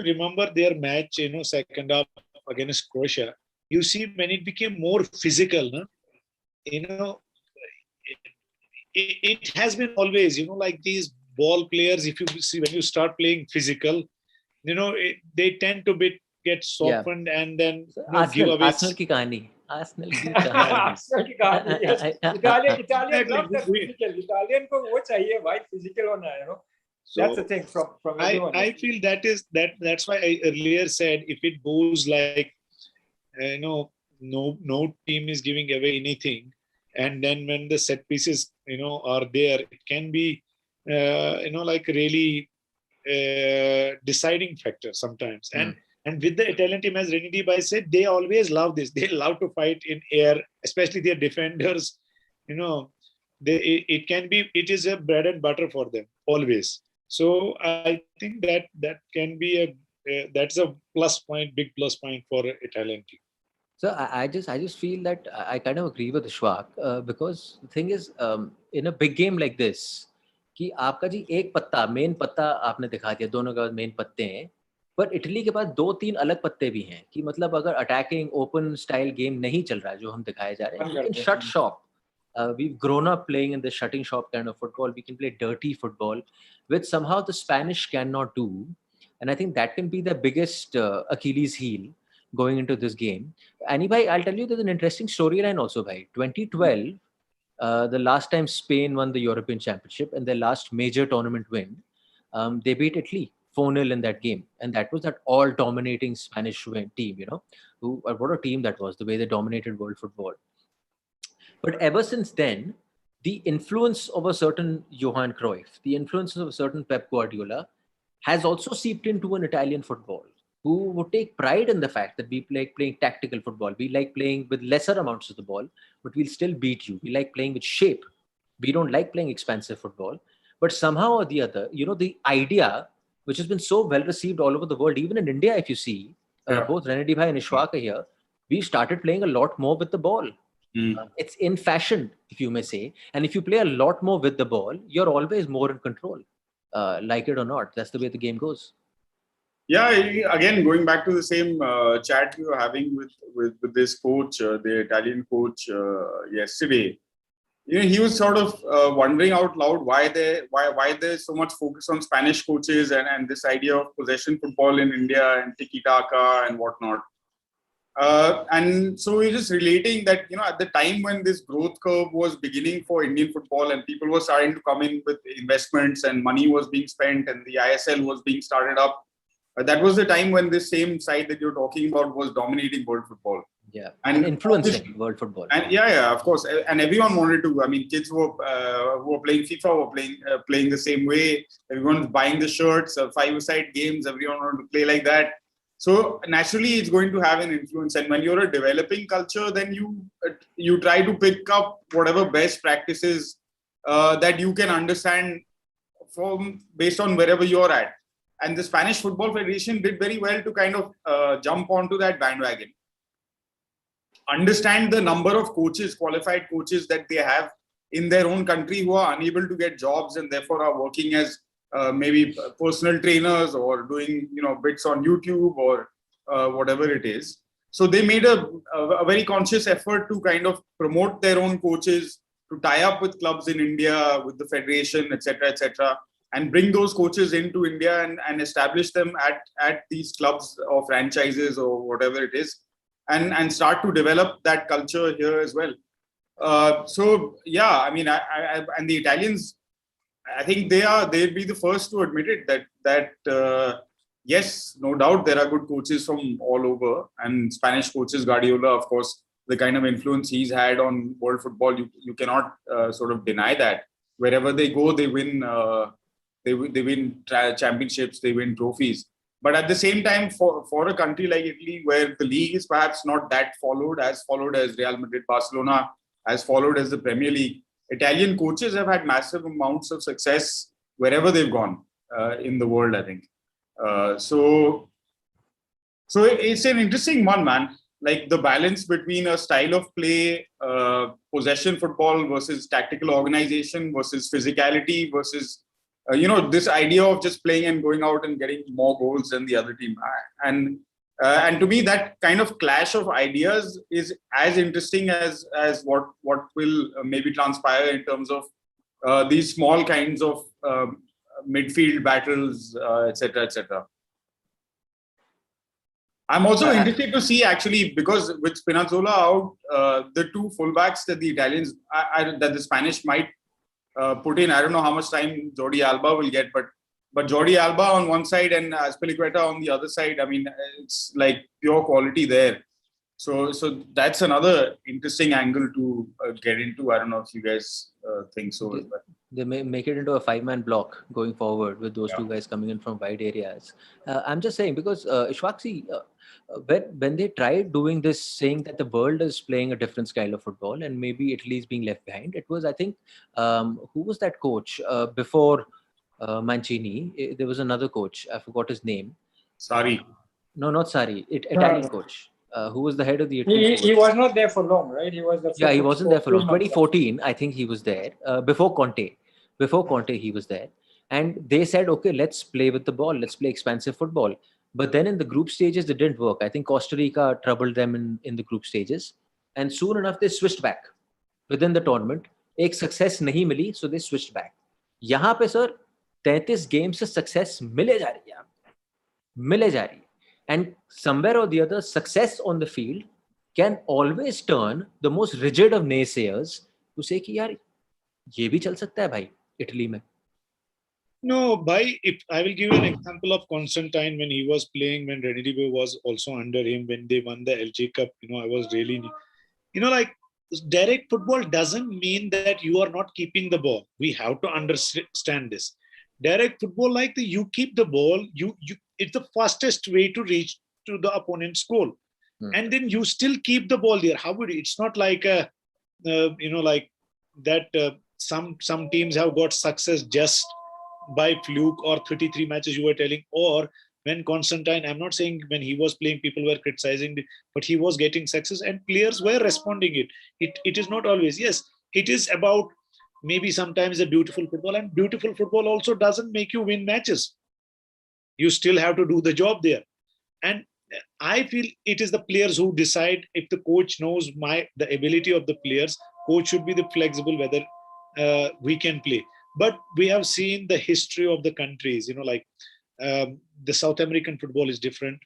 B: remember their match, second half against Croatia, you see when it became more physical, It has been always, like these ball players, if you see when you start playing physical, they tend to get softened and then give away.
A: Arsenal की कहानी.
D: Italian love that physical. Italian को वो चाहिए भाई, physical होना है, So that's the thing from everyone.
B: I feel that's why I earlier said if it goes like, no team is giving away anything. And then when the set pieces, are there, it can be, like really deciding factor sometimes. And with the Italian team, as Renedy bhai said, they always love this. They love to fight in air, especially their defenders. It is a bread and butter for them always. So I think that can be that's a big plus point for Italian team.
A: So I just feel that I kind of agree with Ishfaq because the thing is in a big game like this कि आपका जी एक पत्ता main पत्ता आपने दिखा दिया, दोनों के पास मेन पत्ते हैं, पर इटली के पास 2-3 अलग पत्ते भी हैं कि मतलब अगर अटैकिंग ओपन स्टाइल गेम नहीं चल रहा है जो हम दिखाए जा रहे हैं, shut shop. We've grown up playing in the shutting shop kind of football. We can play dirty football, which somehow the Spanish cannot do, and I think that can be the biggest Achilles heel going into this game. Ani bhai, I'll tell you there's an interesting storyline also bhai. 2012, the last time Spain won the European Championship and their last major tournament win, they beat Italy 4-0 in that game. And that was that all-dominating Spanish team, what a team that was, the way they dominated world football. But ever since then, the influence of a certain Johan Cruyff, the influence of a certain Pep Guardiola has also seeped into an Italian football, who would take pride in the fact that we like playing tactical football. We like playing with lesser amounts of the ball, but we'll still beat you. We like playing with shape. We don't like playing expansive football. But somehow or the other, the idea, which has been so well received all over the world, even in India, if you see, both Renedy and Ishfaq are here, we started playing a lot more with the ball. It's in fashion, if you may say. And if you play a lot more with the ball, you're always more in control. Like it or not, that's the way the game goes.
C: Yeah, again, going back to the same chat we were having with this coach, the Italian coach yesterday. He was sort of wondering out loud why there's so much focus on Spanish coaches and this idea of possession football in India and tiki-taka and whatnot. And so we're just relating that, at the time when this growth curve was beginning for Indian football and people were starting to come in with investments and money was being spent and the ISL was being started up, that was the time when this same side that you're talking about was dominating world football.
A: Yeah, and influencing world football.
C: And of course. And everyone wanted to. I mean, kids who were playing FIFA were playing the same way. Everyone was buying the shirts, 5-a-side games. Everyone wanted to play like that. So naturally, it's going to have an influence. And when you're a developing culture, then you try to pick up whatever best practices that you can understand based on wherever you're at. And the Spanish Football Federation did very well to kind of jump onto that bandwagon. Understand the number of coaches, qualified coaches that they have in their own country who are unable to get jobs and therefore are working as maybe personal trainers or doing bits on YouTube or whatever it is. So they made a very conscious effort to kind of promote their own coaches, to tie up with clubs in India, with the federation, etc., and bring those coaches into India and establish them at these clubs or franchises or whatever it is. And start to develop that culture here as well. So yeah, I mean, I and the Italians, I think they'll be the first to admit it that yes, no doubt there are good coaches from all over, and Spanish coaches, Guardiola, of course, the kind of influence he's had on world football, you cannot sort of deny that. Wherever they go, they win. They win championships, they win trophies. But at the same time, for a country like Italy, where the league is perhaps not that followed as Real Madrid, Barcelona, as followed as the Premier League, Italian coaches have had massive amounts of success wherever they've gone in the world, I think. So it's an interesting one, man. Like the balance between a style of play, possession football versus tactical organization versus physicality versus this idea of just playing and going out and getting more goals than the other team. And to me, that kind of clash of ideas is as interesting as what will maybe transpire in terms of these small kinds of midfield battles, etc. I'm also interested to see, actually, because with Spinazzola out, the two fullbacks that the Italians, that the Spanish might put in. I don't know how much time Jordi Alba will get, but Jordi Alba on one side and Azpilicueta on the other side. I mean, it's like pure quality there. So that's another interesting angle to get into. I don't know if you guys think so.
A: They may make it into a 5-man block going forward with those two guys coming in from wide areas. I'm just saying because Ishwaq, when they tried doing this, saying that the world is playing a different style of football and maybe Italy is being left behind, it was, I think, who was that coach before Mancini? There was another coach. I forgot his name.
C: Sarri.
A: No, not Sarri. Italian coach. Who was the head of the Italy?
D: He was not there for long, right? He was
A: he wasn't there for long. 2014, I think he was there. Before Conte, he was there. And they said, okay, let's play with the ball. Let's play expansive football. But then in the group stages, it didn't work. I think Costa Rica troubled them in the group stages. And soon enough, they switched back within the tournament. Ek success nahi mili, so they switched back. Yahan pe, sir, 33 games se success mile ja rahi. And somewhere or the other, success on the field can always turn the most rigid of naysayers to say कि यार ये भी चल सकता है भाई Italy में.
B: No, if I will give you an example of Constantine when he was playing, when Renedy was also under him, when they won the LG Cup, I was really, like direct football doesn't mean that you are not keeping the ball. We have to understand this. Direct football, like you keep the ball, it's the fastest way to reach to the opponent's goal. And then you still keep the ball there. How would it's not like like that some teams have got success just by fluke, or 33 matches you were telling, or when Constantine, I'm not saying when he was playing people were criticizing, but he was getting success and players were responding it is not always, yes, it is about maybe sometimes a beautiful football, and beautiful football also doesn't make you win matches. You still have to do the job there. And I feel it is the players who decide. If the coach knows the ability of the players, coach should be the flexible whether we can play. But we have seen the history of the countries, like the South American football is different,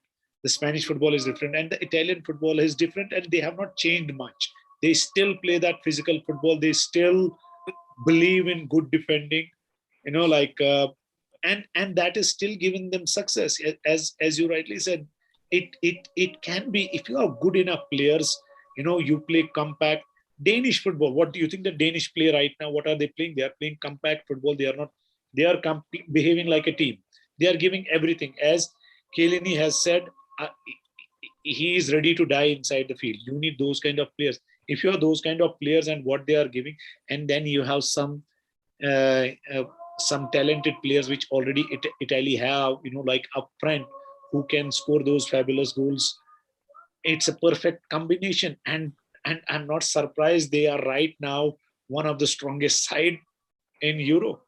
B: the Spanish football is different, and the Italian football is different, and they have not changed much. They still play that physical football. They still believe in good defending, and that is still giving them success. As you rightly said, it can be, if you are good enough players, you play compact. Danish football, what do you think the Danish play right now? What are they playing? They are playing compact football. They are behaving like a team. They are giving everything. As Chiellini has said, he is ready to die inside the field. You need those kind of players. If you are those kind of players and what they are giving, and then you have some talented players which already Italy have, like up front, who can score those fabulous goals. It's a perfect combination, and I'm not surprised they are right now one of the strongest side in Euro.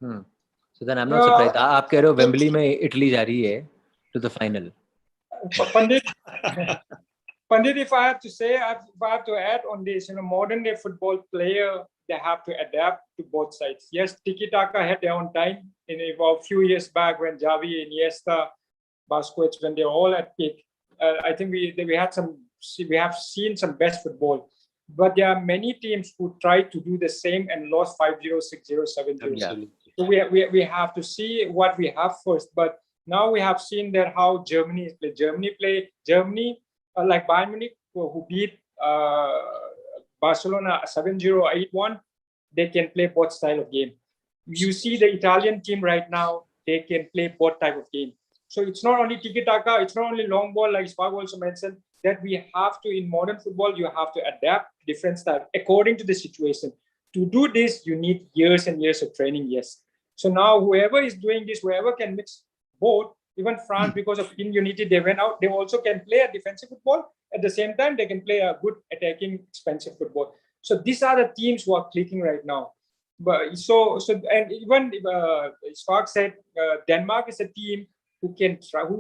A: So then I'm not surprised. आप कह रहे हो Wembley में Italy जा रही है to the final.
D: Pandit, if I have to say, if I have to add on this, modern day football player, they have to adapt to both sides. Yes, tiki-taka had their own time. About a few years back when Xavi, Iniesta, Busquets, when they were all at peak, I think we have seen some best football. But there are many teams who tried to do the same and lost 5-0, 6-0, 7-0.
A: Yeah.
D: So we have to see what we have first. But now we have seen that how Germany play. Germany, like Bayern Munich, who beat Barcelona 7-0, 8-1, they can play both style of game. You see the Italian team right now, they can play both type of game. So it's not only tiki-taka, it's not only long ball, like Ishfaq also mentioned, that we have to, in modern football, you have to adapt different style according to the situation. To do this, you need years and years of training, yes. So now whoever is doing this, whoever can mix both, even France, because of immunity, they went out, they also can play a defensive football. At the same time, they can play a good attacking, expensive football. So these are the teams who are clicking right now. But and even Ishfaq said, Denmark is a team who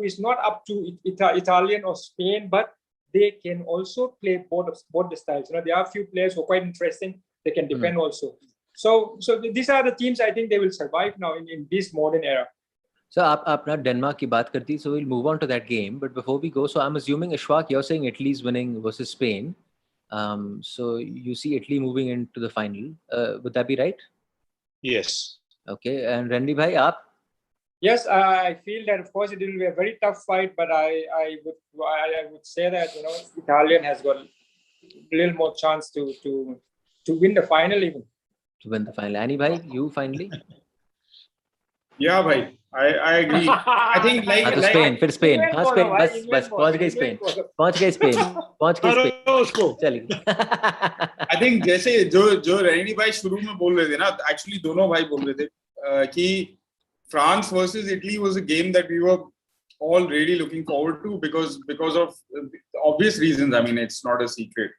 D: is not up to Italian or Spain, but they can also play both the styles. There are a few players who are quite interesting. They can defend also. So these are the teams I think they will survive now in this modern era.
A: So आप ना Denmark की बात करती, so we'll move on to that game. But before we go, so I'm assuming Ishfaq, you're saying Italy is winning versus Spain. So you see Italy moving into the final. Would that be right?
B: Yes.
A: Okay. And Renedy bhai, aap?
D: Yes, I feel that of course it will be a very tough fight, but I would say that Italian has got a little more chance to win the final even.
A: To win the final. Annie bhai, you finally?
C: Yeah, bhai. I agree. I think
A: Spain, फिर Spain. हाँ Spain, बस पहुँच गए Spain. चलिए.
C: I think जैसे जो रेनी भाई शुरू में बोल रहे थे ना, actually दोनों भाई बोल रहे थे कि France versus Italy was a game that we were all really looking forward to because of obvious reasons. I mean, it's not a secret.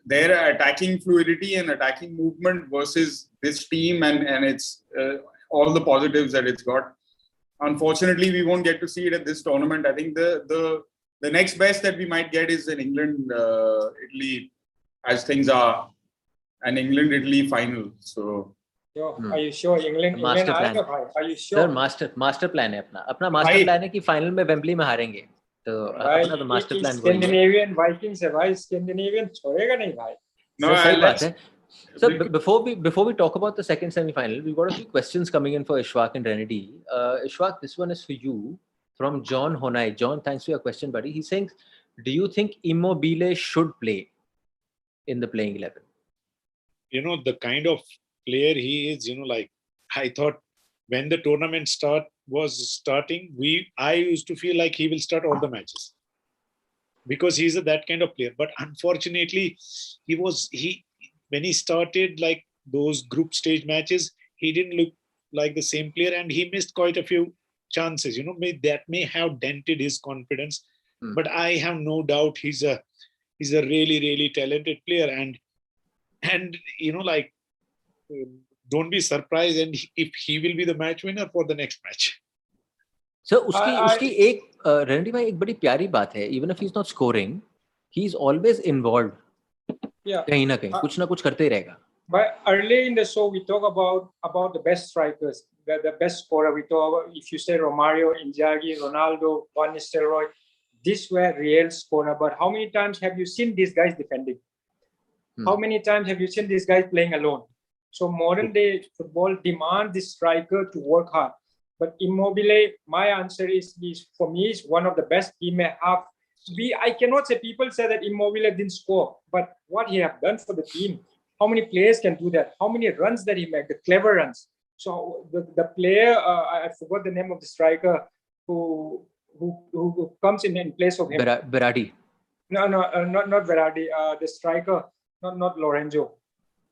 C: Their attacking fluidity and attacking movement versus this team and its all the positives that it's got. Unfortunately, we won't get to see it at this tournament. I think the next best that we might get is an England-Italy, as things are, an England-Italy final. So.
D: Are you sure England आएगा भाई? Are you sure?
A: Sir, master plan है अपना master plan है कि final में Wembley में हारेंगे. तो अपना तो master plan
D: Scandinavian Vikings है भाई, Scandinavian छोड़ेगा नहीं भाई.
C: No,
A: सही बात है. So before we talk about the second semi-final, we've got a few questions coming in for Ishfaq and Renedy. Ishfaq, this one is for you from John Honai. John, thanks for your question, buddy. He's saying, do you think Immobile should play in the playing 11?
B: The kind of player he is, like I thought when the tournament was starting, I used to feel like he will start all the matches because he's that kind of player. But unfortunately, when he started like those group stage matches, he didn't look like the same player, and he missed quite a few chances. That may have dented his confidence. But I have no doubt he's a really, really talented player, and don't be surprised and if he will be the match winner for the next match.
A: So उसकी एक Renedy भाई एक बड़ी प्यारी बात है, even if he's not scoring, he's always involved.
D: Yeah.
A: कहीं ना कहीं कुछ ना कुछ करते ही रहेगा.
D: But early in the show we talk about the best strikers, the best scorer. We talk about, if you say Romario, Inzaghi, Ronaldo, Van Nistelrooy, these were real scorer. But how many times have you seen these guys defending? How many times have you seen these guys playing alone? So modern day football demands the striker to work hard. But Immobile, my answer is for me is one of the best he may have. I cannot say, people say that Immobile didn't score, but what he have done for the team, how many players can do that? How many runs that he made, the clever runs. So the player, I forgot the name of the striker who comes in place of him.
A: Berardi.
D: No, not Verratti. The striker, not Lorenzo.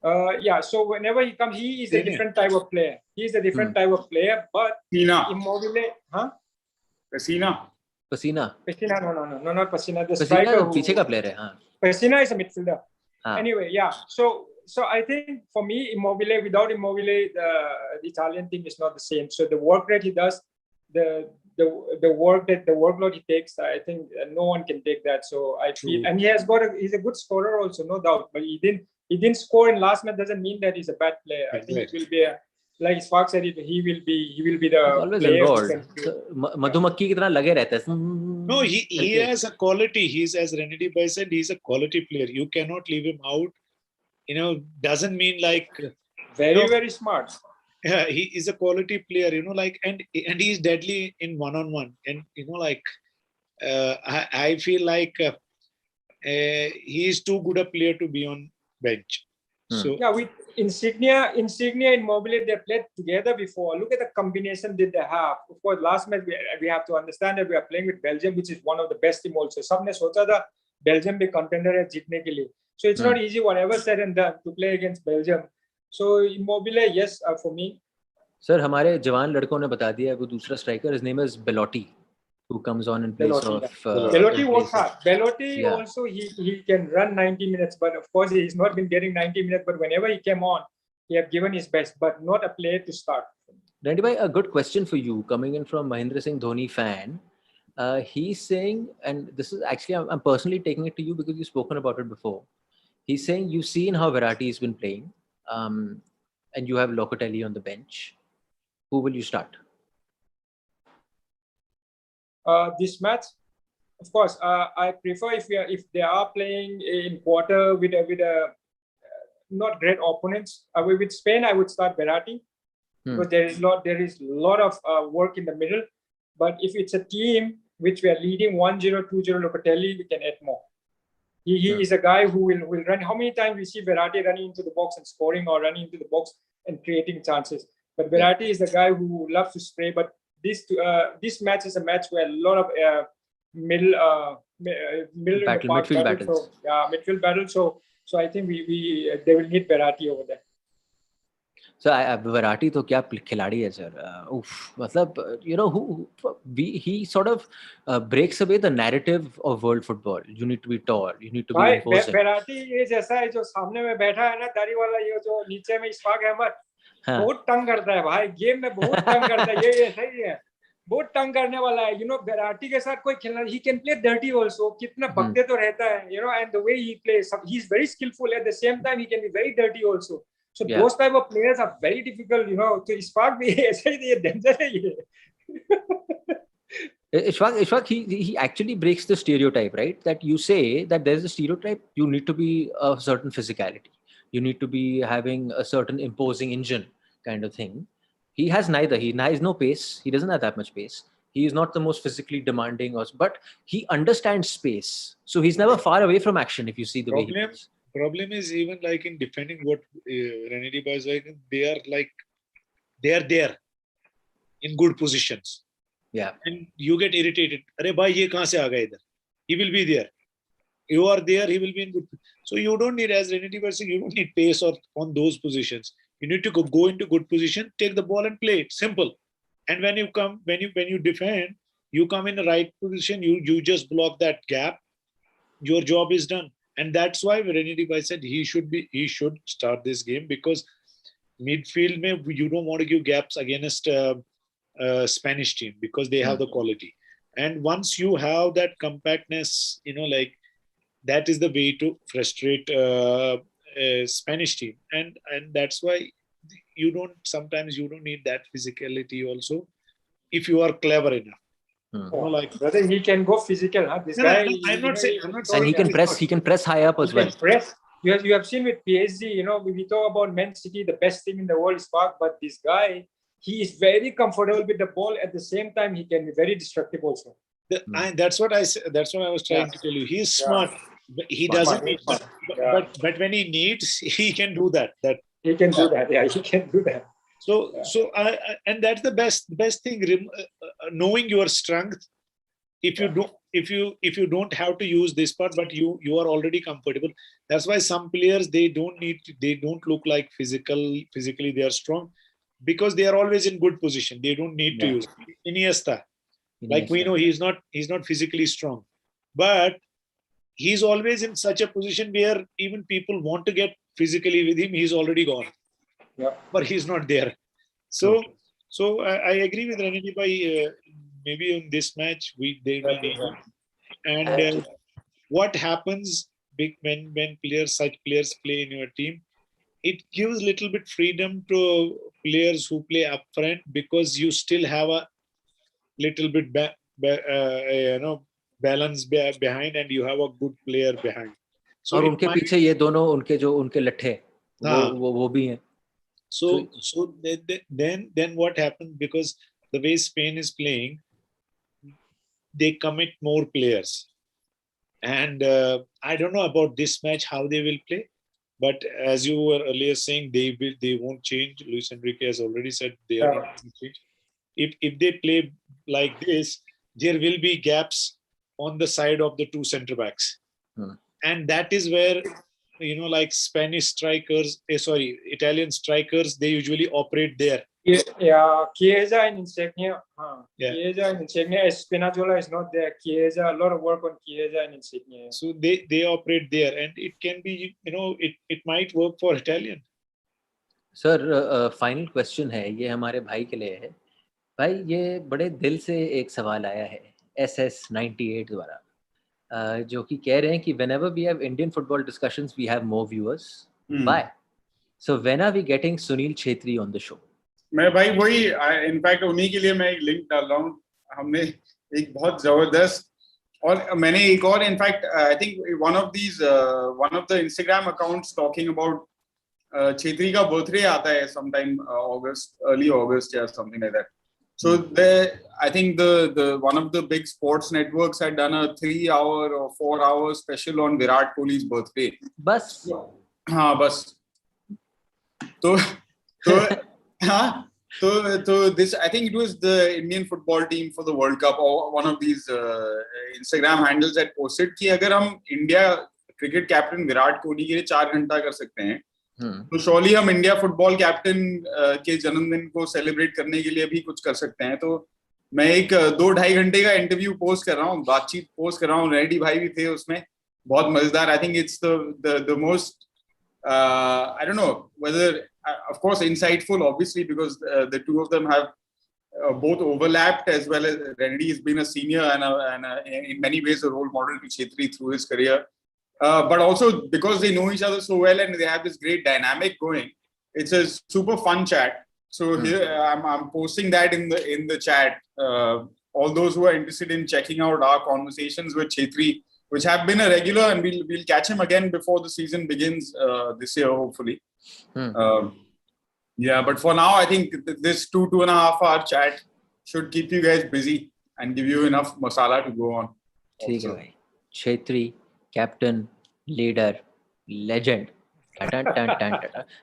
D: So whenever he comes, he is a different type of player. He is a different type of player, but Immobile,
C: Pessina.
D: No, not Pessina. The
A: Pessina
D: striker.
A: पीछे का player है, हाँ.
D: Pessina is a midfielder. Anyway, yeah. So I think for me, Immobile, without Immobile, the Italian team is not the same. So the work rate he does, the workload he takes, I think no one can take that. So I feel, and he's a good scorer also, no doubt. But he didn't score in last match doesn't mean that he's a bad player. I think it will be like Ishfaq said, he will be the
A: always
D: player
A: involved. मधुमक्खी की तरह लगे रहता है.
B: No, he has a quality. He's, as Renedy Bhai said, he's a quality player. You cannot leave him out. Doesn't mean like
D: very smart.
B: Yeah, he is a quality player. And he's deadly in one-on-one. And I feel like he is too good a player to be on bench. So
D: yeah, with Insignia, Immobile, they played together before. Look at the combination that they have. Of course, last match we have to understand that we are playing with Belgium, which is one of the best team also. सबने सोचा था Belgium भी contender है जीतने के लिए. So it's not easy, whatever said and done, to play against Belgium. So Immobile, yes, for me.
A: Sir, हमारे जवान लड़कों ने बता दिया वो दूसरा striker. His name is Belotti, who comes on in place of.
D: Belotti works hard. Belotti also he can run 90 minutes, but of course he's not been getting 90 minutes. But whenever he came on, he have given his best, but not a player to start.
A: Renedy bhai, a good question for you coming in from Mahendra Singh Dhoni fan. He's saying, and this is actually I'm personally taking it to you because you've spoken about it before. He's saying you've seen how Verratti has been playing, and you have Locatelli on the bench. Who will you start?
D: This match, of course, I prefer if they are playing in quarter with a not great opponents. With Spain, I would start Verratti because there is a lot of work in the middle. But if it's a team which we are leading 1-0, 2-0, Locatelli, we can add more. He is a guy who will run. How many times we see Verratti running into the box and scoring, or running into the box and creating chances? But Verratti is the guy who loves to spray. But this match is a match where a lot of midfield battles. So, midfield battle. So I think they will need Verratti over there.
A: So Verratti तो क्या खिलाड़ी है sir. मतलब he sort of breaks away the narrative of world football. You need to be tall. You need to be imposing.
D: Verratti ये जैसा है जो सामने में बैठा है ना, दाढ़ी वाला, ये जो नीचे में इशफाक अहमद, बहुत तंग करता है भाई, गेम में बहुत तंग करता है. ये सही है, बहुत तंग करने वाला है. Verratti के साथ कोई खेलना, he can play dirty also. कितना भगते तो रहता है, and the way he plays, he's very skillful. At the same time, he can be very dirty also. So those type of players are very difficult, to Ishfaq भी ऐसा ही danger है ये.
A: Ishfaq, he actually breaks the stereotype, right? That you say that there's a stereotype, you need to be a certain physicality. You need to be having a certain imposing engine kind of thing. He has neither. He has no pace. He doesn't have that much pace. He is not the most physically demanding, but he understands space. So he's never far away from action. If you see the way he plays.
B: Problem is even like in defending what Renedy was like, they are there in good positions.
A: Yeah.
B: And you get irritated. Arey bhai, ye kahan se aa gaya idhar? He will be there. You are there, he will be in good. So you don't need, as Renedy was saying, you don't need pace or on those positions. You need to go into good position, take the ball and play it. Simple. And when you defend, you come in the right position, you just block that gap. Your job is done. And that's why Renedy said he should start this game, because midfield you don't want to give gaps against Spanish team, because they have the quality. And once you have that compactness, like that is the way to frustrate Spanish team. And that's why sometimes you don't need that physicality also, if you are clever enough.
D: Brother, he can go physical, huh? This guy.
B: I'm not saying.
A: And he can press high up as well.
D: Press. You have seen with PSG, we talk about Man City, the best team in the world is Park, but this guy, he is very comfortable with the ball. At the same time, he can be very destructive also.
B: That's what I was trying to tell you. He's smart. He doesn't need, but when he needs, he can do that.
D: He can do that. Yeah, he can do that.
B: So and that's the best thing. Knowing your strength. If you don't have to use this part, but you are already comfortable. That's why some players they don't look like physically they are strong, because they are always in good position. They don't need to use Iniesta. Like we know he's not physically strong, but he's always in such a position where even people want to get physically with him. He's already gone, but he's not there. So I agree with Renedy by maybe in this match they will need him. And what happens when such players play in your team? It gives little bit freedom to players who play up front, because you still have a little bit balance behind, and you have a good player behind.
A: So और उनके पीछे ये दोनों उनके लट्ठे वो भी हैं.
B: So then what happens, because the way Spain is playing, they commit more players, and I don't know about this match how they will play, but as you were earlier saying, they won't change. Luis Enrique has already said they are not going to change. If they play like this, there will be gaps on the side of the two center backs, and that is where like Italian strikers, they usually operate there.
D: Yeah, Chiesa and Insigne. Chiesa and Insigne. Spinazzola is not there. Chiesa, a lot of work on Chiesa and Insigne.
B: So they operate there, and it can be, it might work for Italian.
A: Sir, final question है, ये हमारे भाई के लिए है. भाई ये बड़े दिल से एक सवाल आया है SS98 द्वारा, जो कि कह रहे हैं कि whenever we have Indian football discussions, we have more viewers. Why? So when are we getting Sunil Chhetri on the show?
C: मैं भाई वही इनफैक्ट उन्हीं के लिए मैं एक लिंक डाल रहा हूँ. हमने एक बहुत जबरदस्त, और मैंने एक और in fact I think one of the Instagram accounts talking about Chhetri का बर्थडे आता है sometime early August or something like that. So I think the one of the big sports networks had done a 3-hour or 4-hour special on Virat Kohli's birthday.
A: बस.
C: हाँ बस. So this, I think it was the Indian football team for the World Cup, or one of these Instagram handles that posted कि अगर हम India cricket captain Virat Kohli के लिए 4 घंटा कर सकते हैं, तो surely हम इंडिया फुटबॉल कैप्टन के जन्मदिन को सेलिब्रेट करने के लिए भी कुछ कर सकते हैं. तो मैं एक 2-2.5 घंटे का इंटरव्यू पोस्ट कर रहा हूँ, बातचीत पोस्ट कर रहा हूँ. रेडी भाई भी थे उसमें, बहुत मजेदार. I think it's the most I don't know whether, of course, insightful, obviously, because the two of them have both overlapped, as well as Renedy has been a senior and in many ways a role model to Chhetri through his career. But also because they know each other so well and they have this great dynamic going, it's a super fun chat. So here I'm posting that in the chat. All those who are interested in checking out our conversations with Chhetri which have been a regular, and we'll catch him again before the season begins this year, hopefully. Yeah, but for now, I think this 2.5 hour chat should keep you guys busy and give you enough masala to go on.
A: ठीक है भाई. Chetri, captain, leader, legend.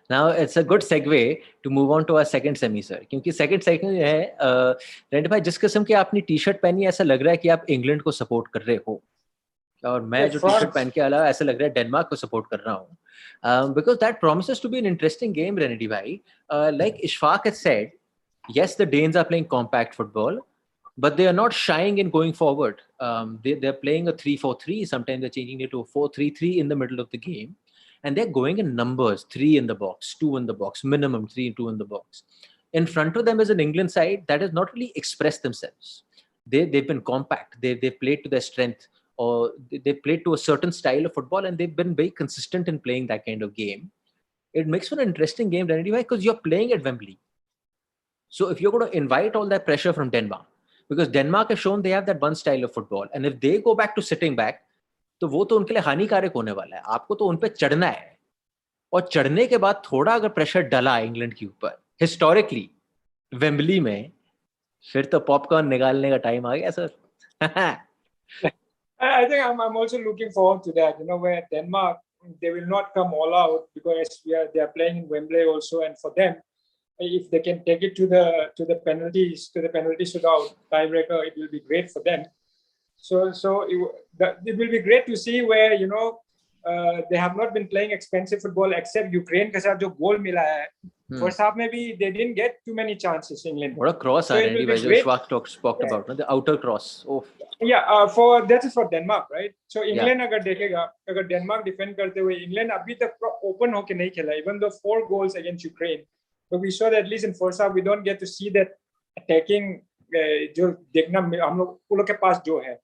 A: Now it's a good segue to move on to our second semi, sir. क्योंकि second semi है रेंडी भाई, जिस किस्म की आपने टी-शर्ट पहनी है, ऐसा लग रहा है कि आप इंग्लैंड को सपोर्ट कर रहे हो, और मैं जो टी-शर्ट पहन के अलावा ऐसा लग रहा है डेनमार्क को सपोर्ट कर रहा हूँ. Because that promises to be an interesting game, Renedy bhai. Like Ishfaq had said, yes, the Danes are playing compact football, but they are not shying in going forward. They're playing a 3-4-3. Sometimes they're changing it to a 4-3-3 in the middle of the game. And they're going in numbers, 3 in the box, 2 in the box, minimum 3 and 2 in the box. In front of them is an England side that has not really expressed themselves. They've been compact. They've played to their strength, or they played to a certain style of football, and they've been very consistent in playing that kind of game. It makes for an interesting game, Renedy, because you're playing at Wembley. So if you're going to invite all that pressure from Denmark, because Denmark has shown they have that one style of football, and if they go back to sitting back, तो वो तो उनके लिए हानिकारक होने वाला है. आपको तो उन पे चढ़ना है, और चढ़ने के बाद थोड़ा अगर प्रेशर डला इंग्लैंड के ऊपर हिस्टोरिकली वेम्बली में, फिर तो पॉपकॉर्न निकालने का टाइम आ गया sir.
D: I think I'm also looking forward to that. Where Denmark, they will not come all out because they are playing in Wembley also, and for them, if they can take it to the penalty shootout tiebreaker, it will be great for them. So it will be great to see where they have not been playing expensive football except Ukraine के साथ जो goal मिला है. First half maybe they didn't get too many chances. England.
A: What a cross, Renedy, Ishfaq talked about, the outer cross. Oh.
D: Yeah, that is for Denmark, right? So England अगर देखेगा, अगर Denmark defend करते हुए, England अभी तक open होके नहीं खेला, even though 4 goals against Ukraine, but we saw that at least in first half we don't get to see that attacking जो देखना हम लोग के पास जो है.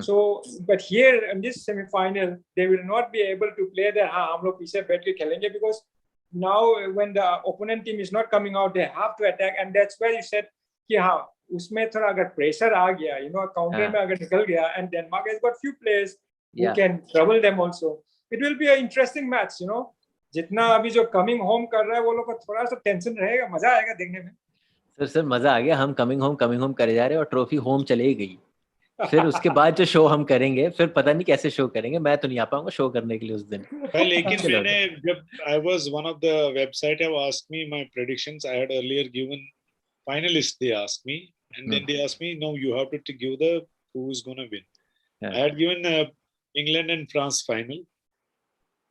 D: So, but here in this semi-final, they will not be able to play that हम लोग पीछे बैठ के खेलेंगे, because now when the opponent team is not coming out, they have to attack, and that's where you said कि हाँ उसमें थोड़ा अगर pressure आ गया, counter में अगर निकल गया, and Denmark has got few players who can trouble them also. It will be an interesting match, जितना अभी जो coming home कर रहा है वो लोग को थोड़ा सा टेंशन रहेगा, मजा आएगा देखने में.
A: सर मजा आ गया. हम कमिंग होम करे जा रहे हैं और ट्रॉफी होम चले गई. फिर उसके बाद जो शो हम करेंगे, फिर पता नहीं कैसे शो करेंगे. मैं तो नहीं आ पाऊंगा शो करने के लिए उस दिन.
B: लेकिन मैंने जब I was one of the website have asked me my predictions. I had earlier given finalists. They asked me, and then they asked me, no, you have to give the who's gonna win. I had given England and France final,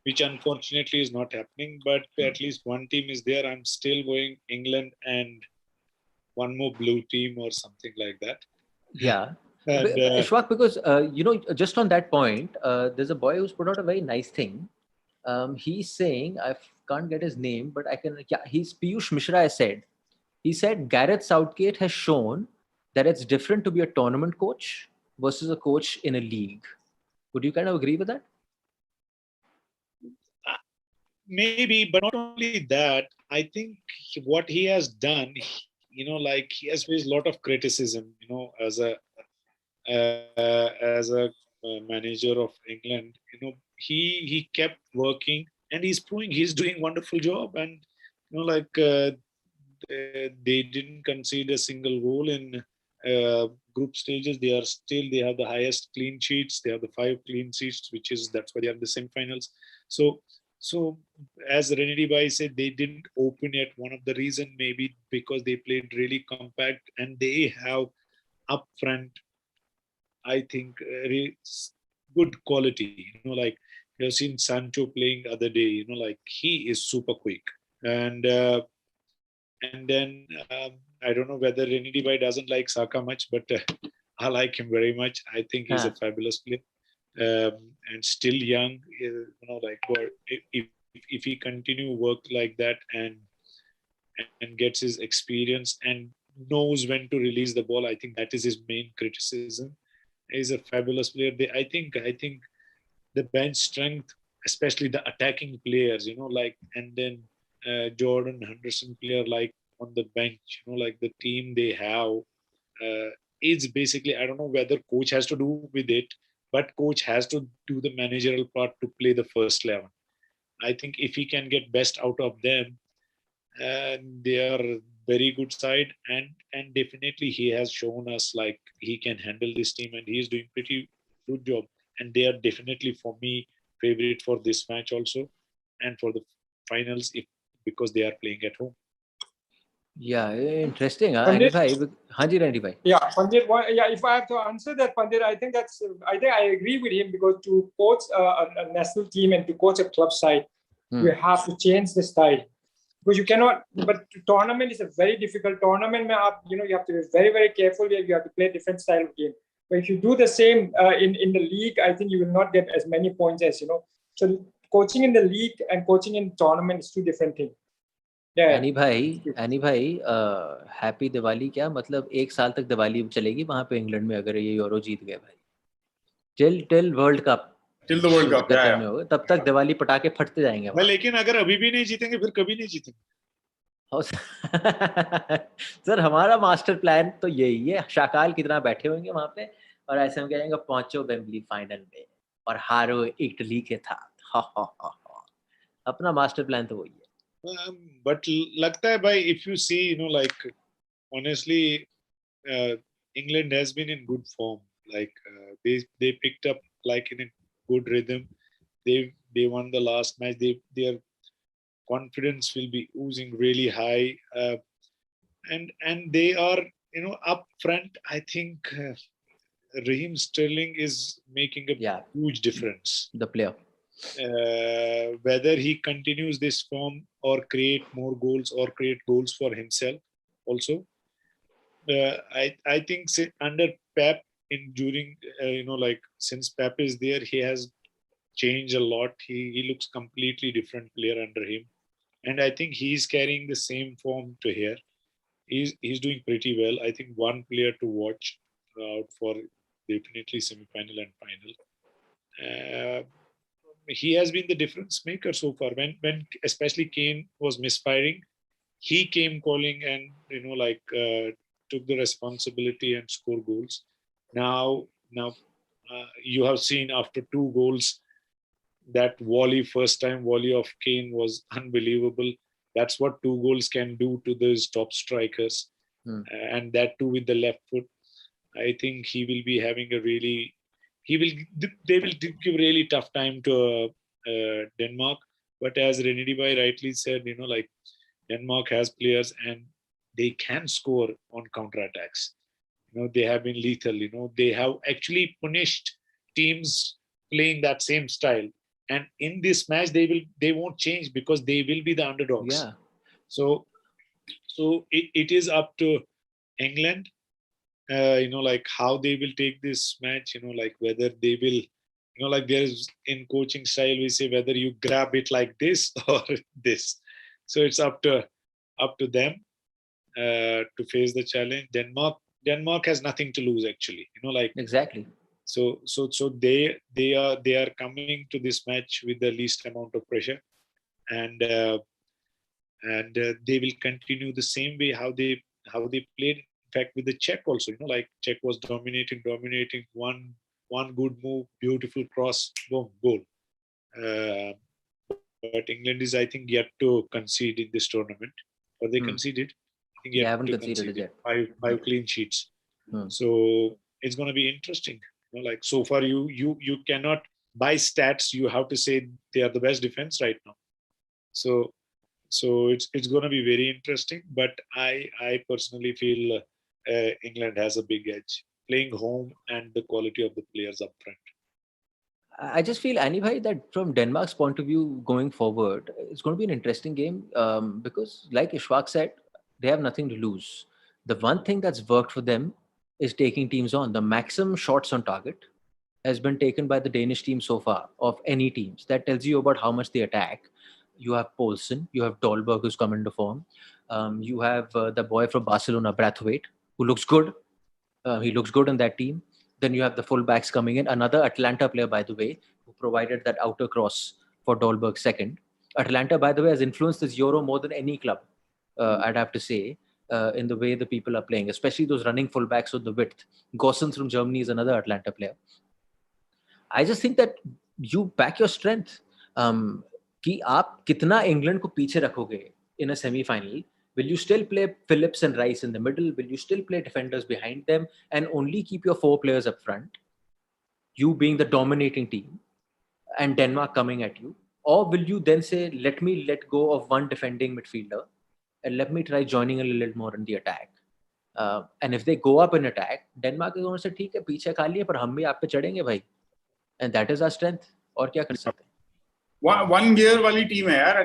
B: which unfortunately is not happening. But at least one team is there. I'm still going England and one more blue team or something like that.
A: Yeah. And, Ishfaq, because just on that point, there's a boy who's put out a very nice thing. He's saying, I can't get his name, but I can. Yeah, he's Piyush Mishra has said. He said Gareth Southgate has shown that it's different to be a tournament coach versus a coach in a league. Would you kind of agree with that?
B: Maybe, but not only that. I think what he has done, like he has faced a lot of criticism, as a manager of England. He kept working, and he's proving he's doing wonderful job. And they didn't concede a single goal in group stages. They have the highest clean sheets. They have the 5 clean sheets, that's why they are in the semifinals. So as Renedy bhai said, they didn't open it. One of the reason maybe because they played really compact, and they have up front, I think, really good quality. Like you've seen Sancho playing the other day. Like he is super quick, and then I don't know whether Renedy bhai doesn't like Saka much, but I like him very much. I think he's a fabulous player. And still young, if he continue work like that and gets his experience and knows when to release the ball, I think that is his main criticism. He's a fabulous player. I think the bench strength, especially the attacking players, and then Jordan Henderson player like on the bench, like the team they have, it's basically, I don't know whether coach has to do with it, but coach has to do the managerial part to play the first 11. I think if he can get best out of them, and they are very good side, and definitely he has shown us like he can handle this team, and he is doing pretty good job. And they are definitely for me favorite for this match also, and for the finals if because they are playing at home.
A: Yeah, interesting.
D: Pandit,
A: Hanji Renedy bhai.
D: Yeah, Pandit. If I have to answer that, Pandit, I think I agree with him, because to coach a national team and to coach a club side, you have to change the style. Because you cannot, but tournament is a very difficult tournament. You have to be very, very careful. You have to play a different style of game. But if you do the same in the league, I think you will not get as many points as. So coaching in the league and coaching in tournament is two different things.
A: Any भाई happy Diwali क्या मतलब 1 साल तक दिवाली चलेगी वहाँ पे England में अगर ये यूरो जीत गए भाई till world cup
C: till the world cup
A: होगा तब तक दिवाली पटाखे फटते जाएंगे
B: लेकिन अगर अभी भी नहीं जीतेंगे फिर कभी नहीं जीतेंगे
A: सर हमारा मास्टर प्लान तो यही है शाकाल कितना बैठे होंगे वहाँ पे और ऐसे हम कहेंगे पहुंचो वेम्बली फाइनल में और हारो इटली के साथ अपना मास्टर प्लान तो वही है
B: but लगता है भाई if you see like honestly England has been in good form, like they picked up like in a good rhythm. They won the last match. Their confidence will be oozing really high, and they are up front. I think Raheem Sterling is making a huge difference.
A: The player.
B: Whether he continues this form or create more goals or create goals for himself also. I think under Pep during like since Pep is there, he has changed a lot. He looks completely different player under him, and I think he's carrying the same form to here. He's doing pretty well. I think one player to watch out for definitely semi-final and final. He has been the difference maker so far. When especially Kane was misfiring, he came calling and took the responsibility and score goals. Now you have seen after 2 goals that first time volley of Kane was unbelievable. That's what 2 goals can do to those top strikers, and that too with the left foot. I think he will be having they will give really tough time to Denmark. But as Renedy bhai rightly said, like Denmark has players and they can score on counterattacks. They have been lethal. They have actually punished teams playing that same style. And in this match, they won't change because they will be the underdogs.
A: Yeah.
B: So it is up to England. Like how they will take this match, like whether they will, like there's in coaching style, we say whether you grab it like this or this. So it's up to them to face the challenge. Denmark has nothing to lose actually, like
A: exactly.
B: So they are coming to this match with the least amount of pressure, and they will continue the same way how they played. In fact, with the Czech also, like Czech was dominating, one good move, beautiful cross, boom, goal. But England is, I think, yet to concede in this tournament, or they conceded. I think
A: they haven't conceded yet.
B: Five clean sheets. So it's going to be interesting. Like so far, you cannot by stats. You have to say they are the best defense right now. So it's going to be very interesting. But I personally feel England has a big edge playing home and the quality of the players up front.
A: I just feel, Annie bhai, that from Denmark's point of view going forward, it's going to be an interesting game because, like Ishfaq said, they have nothing to lose. The one thing that's worked for them is taking teams on. The maximum shots on target has been taken by the Danish team so far of any teams. That tells you about how much they attack. You have Poulsen, you have Dolberg who's come into form. You have the boy from Barcelona, Braithwaite, who looks good. He looks good in that team. Then you have the fullbacks coming in. Another Atlanta player, by the way, who provided that outer cross for Dolberg second. Atlanta, by the way, has influenced this Euro more than any club, I'd have to say, in the way the people are playing, especially those running fullbacks with the width. Gossens from Germany is another Atlanta player. I just think that you back your strength. कि आप कितना England को पीछे रखोगे in a semi-final? Will you still play Phillips and Rice in the middle? Will you still play defenders behind them and only keep your 4 players up front? You being the dominating team and Denmark coming at you? Or will you then say, let me let go of one defending midfielder and let me try joining a little more in the attack? And if they go up in attack, Denmark is going to say, ठीक है, पीछे खा लिए, पर हम भी आप पे चढ़ेंगे भाई. And that is our strength. और क्या कर सकते हैं?
C: One gear wali team hai yaar,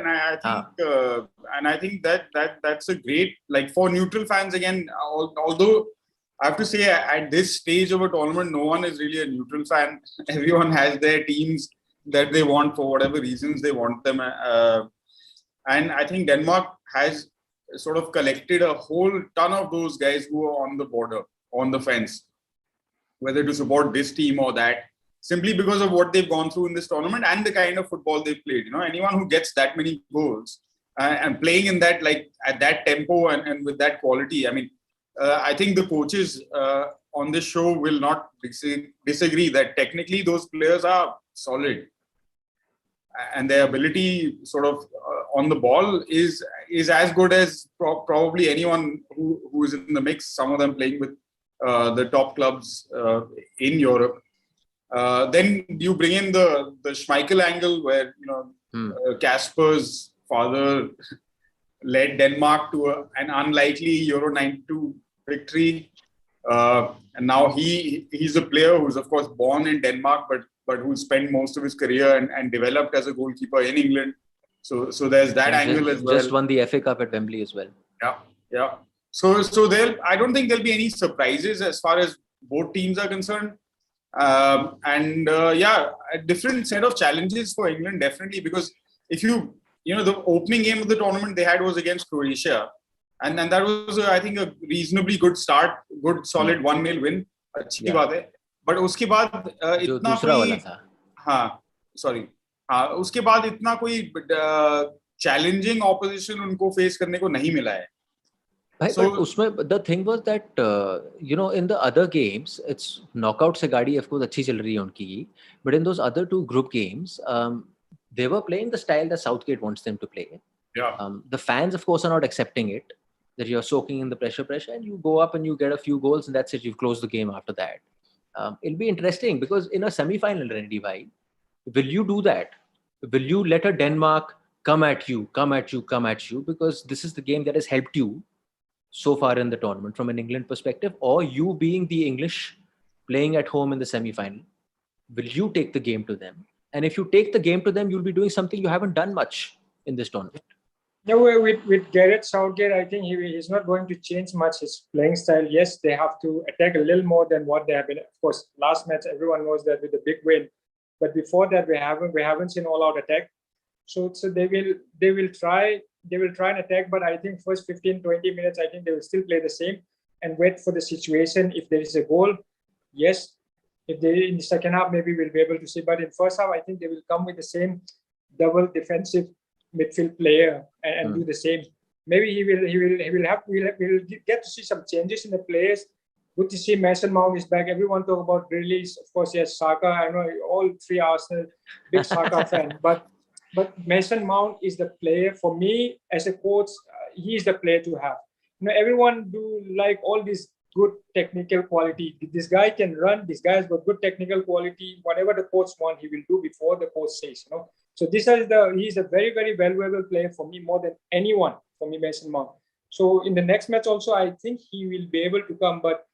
C: and I think that's a great, like, for neutral fans again. Although I have to say, at this stage of a tournament, no one is really a neutral fan. Everyone has their teams that they want for whatever reasons they want them, and I think Denmark has sort of collected a whole ton of those guys who are on the border, on the fence, whether to support this team or that, simply because of what they've gone through in this tournament and the kind of football they've played. You know, anyone who gets that many goals and playing in that, like, at that tempo and with that quality, I mean, I think the coaches on this show will not disagree that technically those players are solid, and their ability sort of on the ball is as good as probably anyone who is in the mix. Some of them playing with the top clubs in Europe. Then you bring in the Schmeichel angle, where, you know, Kasper's father led Denmark to an unlikely Euro 92 victory, and now he's a player who's of course born in Denmark, but who spent most of his career and developed as a goalkeeper in England. So there's that angle as well.
A: Just won the FA Cup at Wembley as well.
C: Yeah. So I don't think there'll be any surprises as far as both teams are concerned. A different set of challenges for England, definitely, because if you know, the opening game of the tournament they had was against Croatia, and that was I think a reasonably good start, good solid 1-0 win. अच्छी बात है. But उसके बाद इतना कोई उसके बाद इतना कोई challenging opposition उनको face करने को नहीं मिला है.
A: But उसमें the thing was that you know, in the other games, it's knockout से गाड़ी of course अच्छी चल रही है उनकी, but in those other 2 group games, they were playing the style that Southgate wants them to play. The fans of course are not accepting it, that you're soaking in the pressure, and you go up and you get a few goals and that's it, you've closed the game after that. It'll be interesting because in a semi-final, Renedy bhai, will you do that? Will you let a Denmark come at you? Because this is the game that has helped you so far in the tournament from an England perspective, or you being the English playing at home in the semi-final, will you take the game to them? And if you take the game to them, you'll be doing something you haven't done much in this tournament.
D: No, with Gareth Southgate, I think he's not going to change much his playing style. Yes, they have to attack a little more than what they have been. Of course, last match everyone knows that with the big win, but before that we haven't seen all-out attack. So they will try and attack, but I think first 15-20 minutes, I think they will still play the same and wait for the situation. If there is a goal, yes. If they in the second half, maybe we'll be able to see. But in first half, I think they will come with the same double defensive midfield player and do the same. Maybe we'll get to see some changes in the players. Good to see Mason Mount is back. Everyone talk about release. Of course, yes, Saka. I know all 3 Arsenal big Saka fan, but Mason Mount is the player for me as a coach. He is the player to have. You know, everyone do like all this good technical quality. This guy can run. This guy has got good technical quality. Whatever the coach wants, he will do before the coach says. You know. So he's a very, very valuable player for me, more than anyone for me, Mason Mount. So in the next match also, I think he will be able to come. But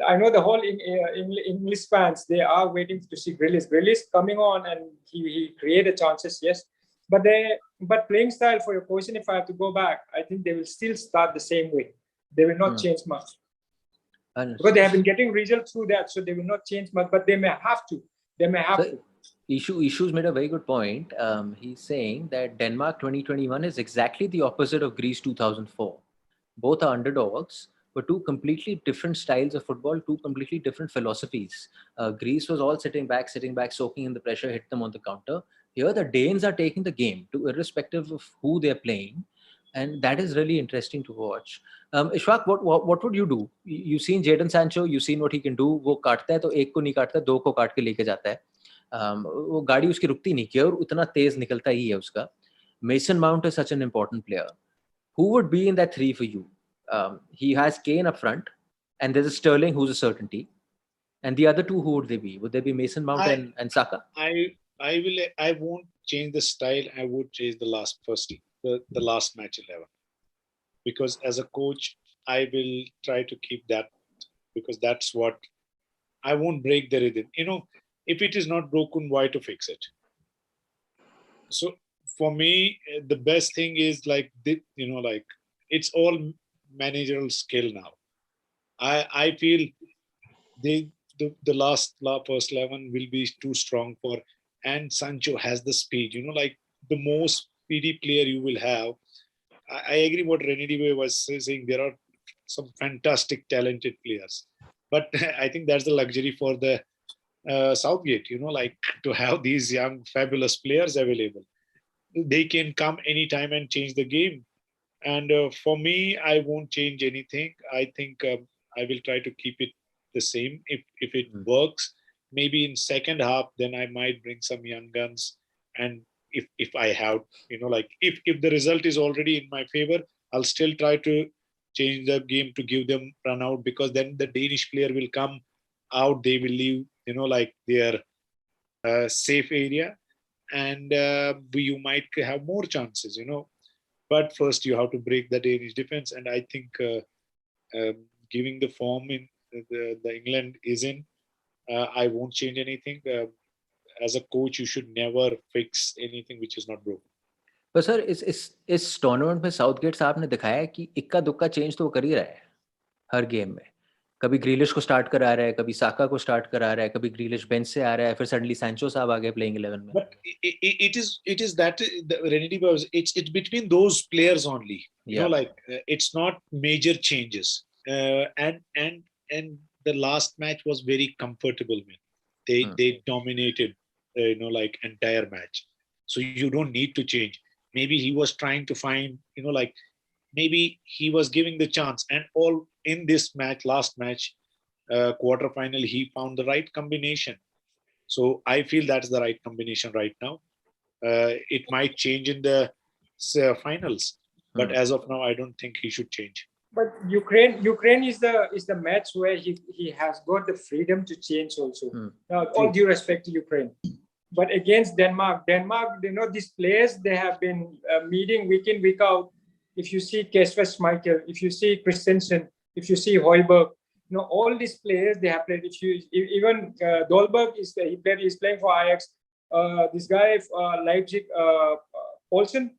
D: I know the whole English fans, they are waiting to see Grealish coming on, and he created chances, yes. But playing style, for your question, if I have to go back, I think they will still start the same way. They will not change much. Because they have been getting results through that, so they will not change much. But they may have to.
A: Issues made a very good point. He's saying that Denmark 2021 is exactly the opposite of Greece 2004. Both are underdogs, but 2 completely different styles of football, 2 completely different philosophies. Greece was all sitting back, soaking in the pressure, hit them on the counter. Here, the Danes are taking the game, irrespective of who they're playing. And that is really interesting to watch. Ishfaq, what would you do? You've seen Jadon Sancho, you've seen what he can do. वो काटता है तो एक को नहीं काटता, 2 को काट के लेके जाता है. वो गाड़ी उसकी रुकती नहीं, और उतना तेज निकलता ही है उसका. Mason Mount is such an important player. Who would be in that 3 for you? He has Kane up front, and there's a Sterling who's a certainty. And the other two, who would they be? Would they be Mason Mount and Saka?
B: I won't change the style. I would change the last match 11. Because as a coach, I will try to keep that, because that's what I won't break the rhythm. If it is not broken, why to fix it? So for me, the best thing is like it's all managerial skill now. I feel the first 11 will be too strong for, and Sancho has the speed. Like the most speedy player you will have. I agree what Renedy was saying. There are some fantastic, talented players, but I think that's the luxury for the Southgate. Like to have these young, fabulous players available. They can come anytime and change the game. And for me, I won't change anything. I think I will try to keep it the same. If it works, maybe in second half, then I might bring some young guns. And if I have, if the result is already in my favor, I'll still try to change the game to give them run out, because then the Danish player will come out. They will leave, like their safe area, and you might have more chances, But first, you have to break the Danish defense, and I think giving the form in the England is in, I won't change anything. As a coach, you should never fix anything which is not broken.
A: पर sir इस tournament में Southgate साहब ने दिखाया है कि इक्का दुक्का चेंज तो वो कर ही रहा है हर गेम में. कभी ग्रीलिश को स्टार्ट करा रहा है, कभी साका को स्टार्ट करा रहा है, कभी ग्रीलिश बेंच से आ रहा है, फिर सडनली सैंचो साहब आ गए प्लेइंग 11 में.
B: But it is that Renedy was it's between those players only. It's not major changes. And the last match was very comfortable, man. They dominated, like entire match. So you don't need to change. Maybe he was trying to find, maybe he was giving the chance, and all in this match, last match, quarterfinal, he found the right combination. So I feel that's the right combination right now. It might change in the finals, but as of now, I don't think he should change.
D: But Ukraine is the match where he has got the freedom to change also. All due respect to Ukraine. But against Denmark, these players, they have been meeting week in, week out. If you see Kasper Schmeichel, if you see Christensen, if you see Højbjerg, all these players, they have played. Even Dolberg he's playing for Ajax. This guy, Leipzig, Poulsen,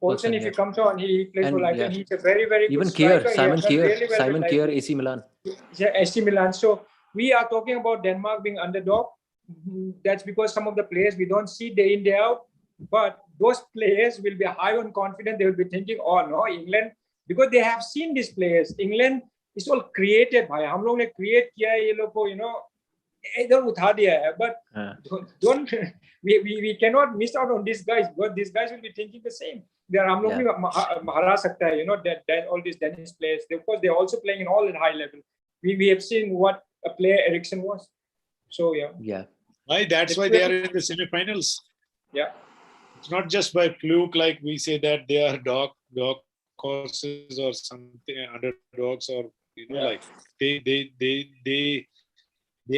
D: if he comes on, he plays for Leipzig. He's a very, very good striker.
A: Simon Kjær, AC Milan.
D: Yeah, AC Milan. So we are talking about Denmark being underdog. That's because some of the players we don't see day in, day out. But those players will be high on confidence. They will be thinking, oh no, England, because they have seen these players. England is all created. भाई हम लोग ने create किया है ये लोग को, इधर उठा दिया है. But don't we cannot miss out on these guys, because these guys will be thinking the same. हम लोग भी हरा सकता है, that all these Danish players. Of course, they're also playing in all at high level. We have seen what a player Eriksen was. So
A: yeah.
B: Why? That's why they are in the semifinals.
D: Yeah.
B: It's not just by fluke, like we say that they are dog horses or something, underdogs, or like they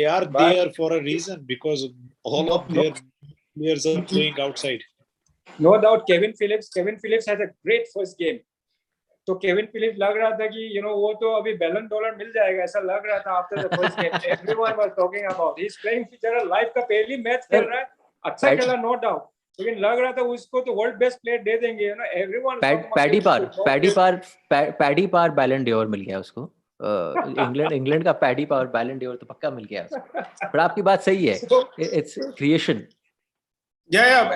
B: are there for a reason, because all of their players are playing outside.
D: No doubt, Kevin Phillips has a great first game. तो Kevin Philips लग रहा था कि वो तो अभी बैलन dollar मिल जाएगा, ऐसा लग रहा था after the first game. Everyone was talking about he is playing feature life का पहली मैच खेल रहा है, अच्छा खेला नो डाउट, लेकिन लग रहा था उसको तो वर्ल्ड बेस्ट प्लेयर दे देंगे. एवरीवन
A: पैडी पार बैलन डॉलर मिल गया उसको. इंग्लैंड का पैडी पावर बैलन डॉलर तो पक्का मिल गया उसको. पर आपकी बात सही है, it's creation.
C: Yeah,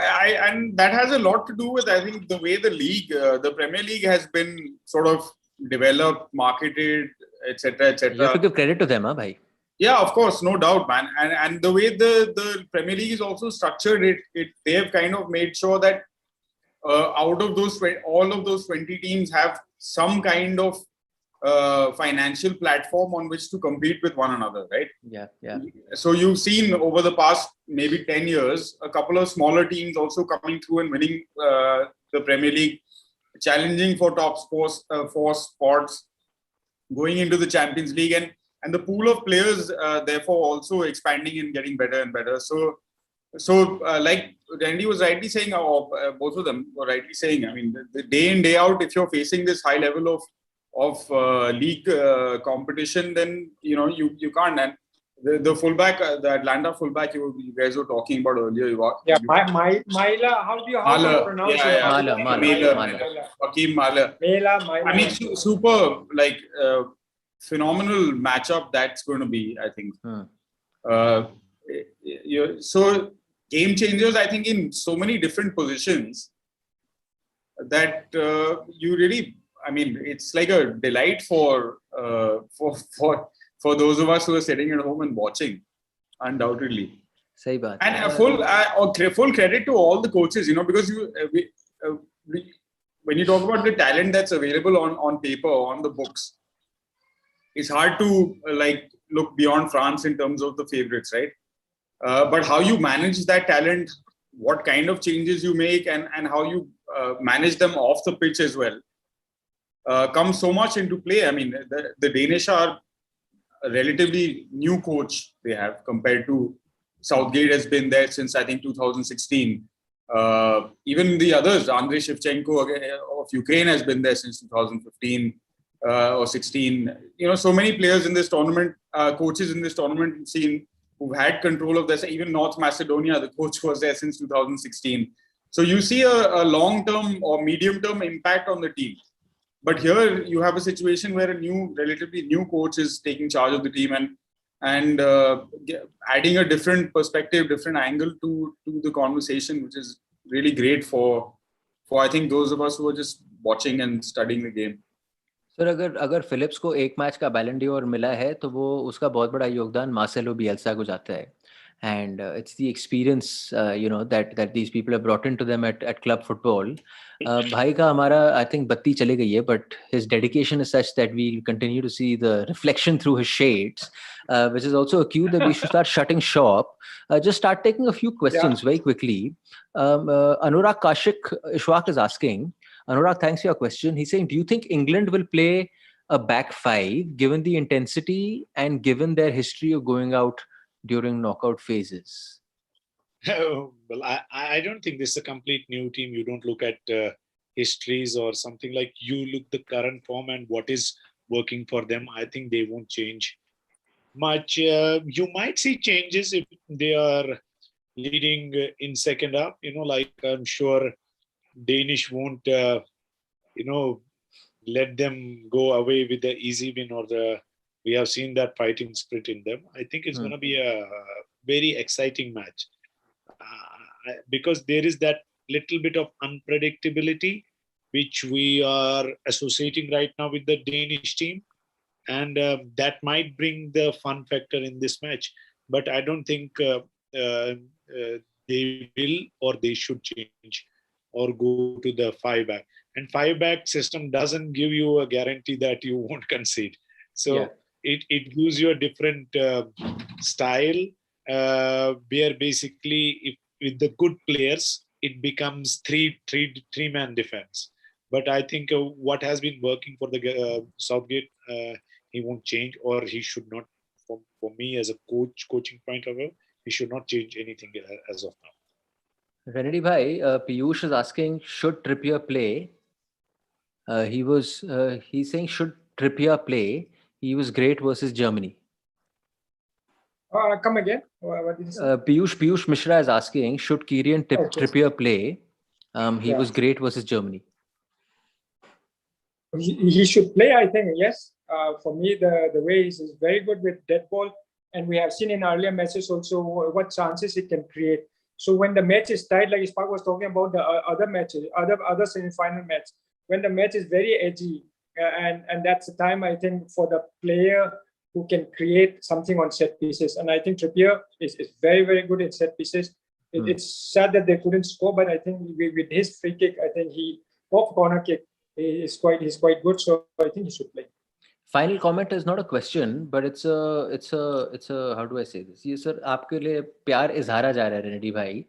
C: and that has a lot to do with, I think, the way the league, the Premier League has been sort of developed, marketed, etc.
A: You have to give credit to them, bhai.
C: Yeah, of course, no doubt, man. And the way the Premier League is also structured, they have kind of made sure that out of those all of those 20 teams have some kind of financial platform on which to compete with one another, right?
A: Yeah.
C: So you've seen over the past maybe 10 years, a couple of smaller teams also coming through and winning the Premier League, challenging for four spots, going into the Champions League, and the pool of players therefore also expanding and getting better and better. So like Renedy was rightly saying, or both of them were rightly saying, I mean, the day in, day out, if you're facing this high level of league competition, then you can't. And the fullback, the Atlanta fullback you guys were talking about earlier,
D: Maila, how do you pronounce it?
C: Mahler. Hakeem Mahler. I mean, super, like, phenomenal matchup that's going to be, I think. So game changers, I think, in so many different positions that you really, I mean, it's like a delight for those of us who are sitting at home and watching, undoubtedly.
A: Sahi baat.
C: And full credit to all the coaches, because when you talk about the talent that's available on paper, on the books, it's hard to like look beyond France in terms of the favorites, right? But how you manage that talent, what kind of changes you make, and how you manage them off the pitch as well, comes so much into play. I mean, the Danish are a relatively new coach they have compared to Southgate has been there since, I think, 2016. Even the others, Andrei Shevchenko of Ukraine has been there since 2015 or 16. So many players in this tournament, coaches in this tournament we've seen who've had control of this. Even North Macedonia, the coach was there since 2016. So you see a long-term or medium-term impact on the team. But here you have a situation where a relatively new coach is taking charge of the team and adding a different perspective, different angle to the conversation, which is really great for I think those of us who are just watching and studying the game.
A: Sir अगर Philips को एक match का बैलन door मिला है तो वो उसका बहुत बड़ा योगदान मार्सेलो बिएल्सा को जाता है. And it's the experience, that these people have brought into them at club football. भाई का हमारा, I think, बत्ती चली गई है, but his dedication is such that we continue to see the reflection through his shades, which is also a cue that we should start shutting shop. Just start taking a few questions very quickly. Anurag Kashik Ishfaq is asking, Anurag, thanks for your question. He's saying, do you think England will play a back five given the intensity and given their history of going out during knockout phases?
B: Well, I don't think this is a complete new team. You don't look at histories or something like you look the current form and what is working for them. I think they won't change much. You might see changes if they are leading in second half. Like I'm sure Danish won't, let them go away with the easy win we have seen that fighting spirit in them. I think it's going to be a very exciting match because there is that little bit of unpredictability which we are associating right now with the Danish team. And that might bring the fun factor in this match. But I don't think they will or they should change or go to the 5-back. And 5-back system doesn't give you a guarantee that you won't concede. So it gives you a different style where basically if with the good players, it becomes three-man defense. But I think what has been working for the Southgate, he won't change, or he should not. For me, as a coaching point of view, he should not change anything as of now.
A: Renedy bhai, Piyush is asking, should Trippier play? He's saying, should Trippier play? He was great versus Germany.
D: Come again. What did you say?
A: Piyush Mishra is asking, should Kieran Trippier play? He was great versus Germany.
D: He should play, I think, yes. For me, the way is very good with dead ball. And we have seen in earlier matches also what chances it can create. So when the match is tight, like Ishfaq was talking about the other matches, other semi-final match, when the match is very edgy, and that's the time, I think, for the player who can create something on set pieces. And I think Trippier is very, very good in set pieces. It's sad that they couldn't score, but I think with his free kick, I think off corner kick, he's quite good. So I think he should play.
A: Final comment is not a question, but it's a how do I say this? ये sir आपके लिए प्यार इजहारा जा रहा है Renedy भाई,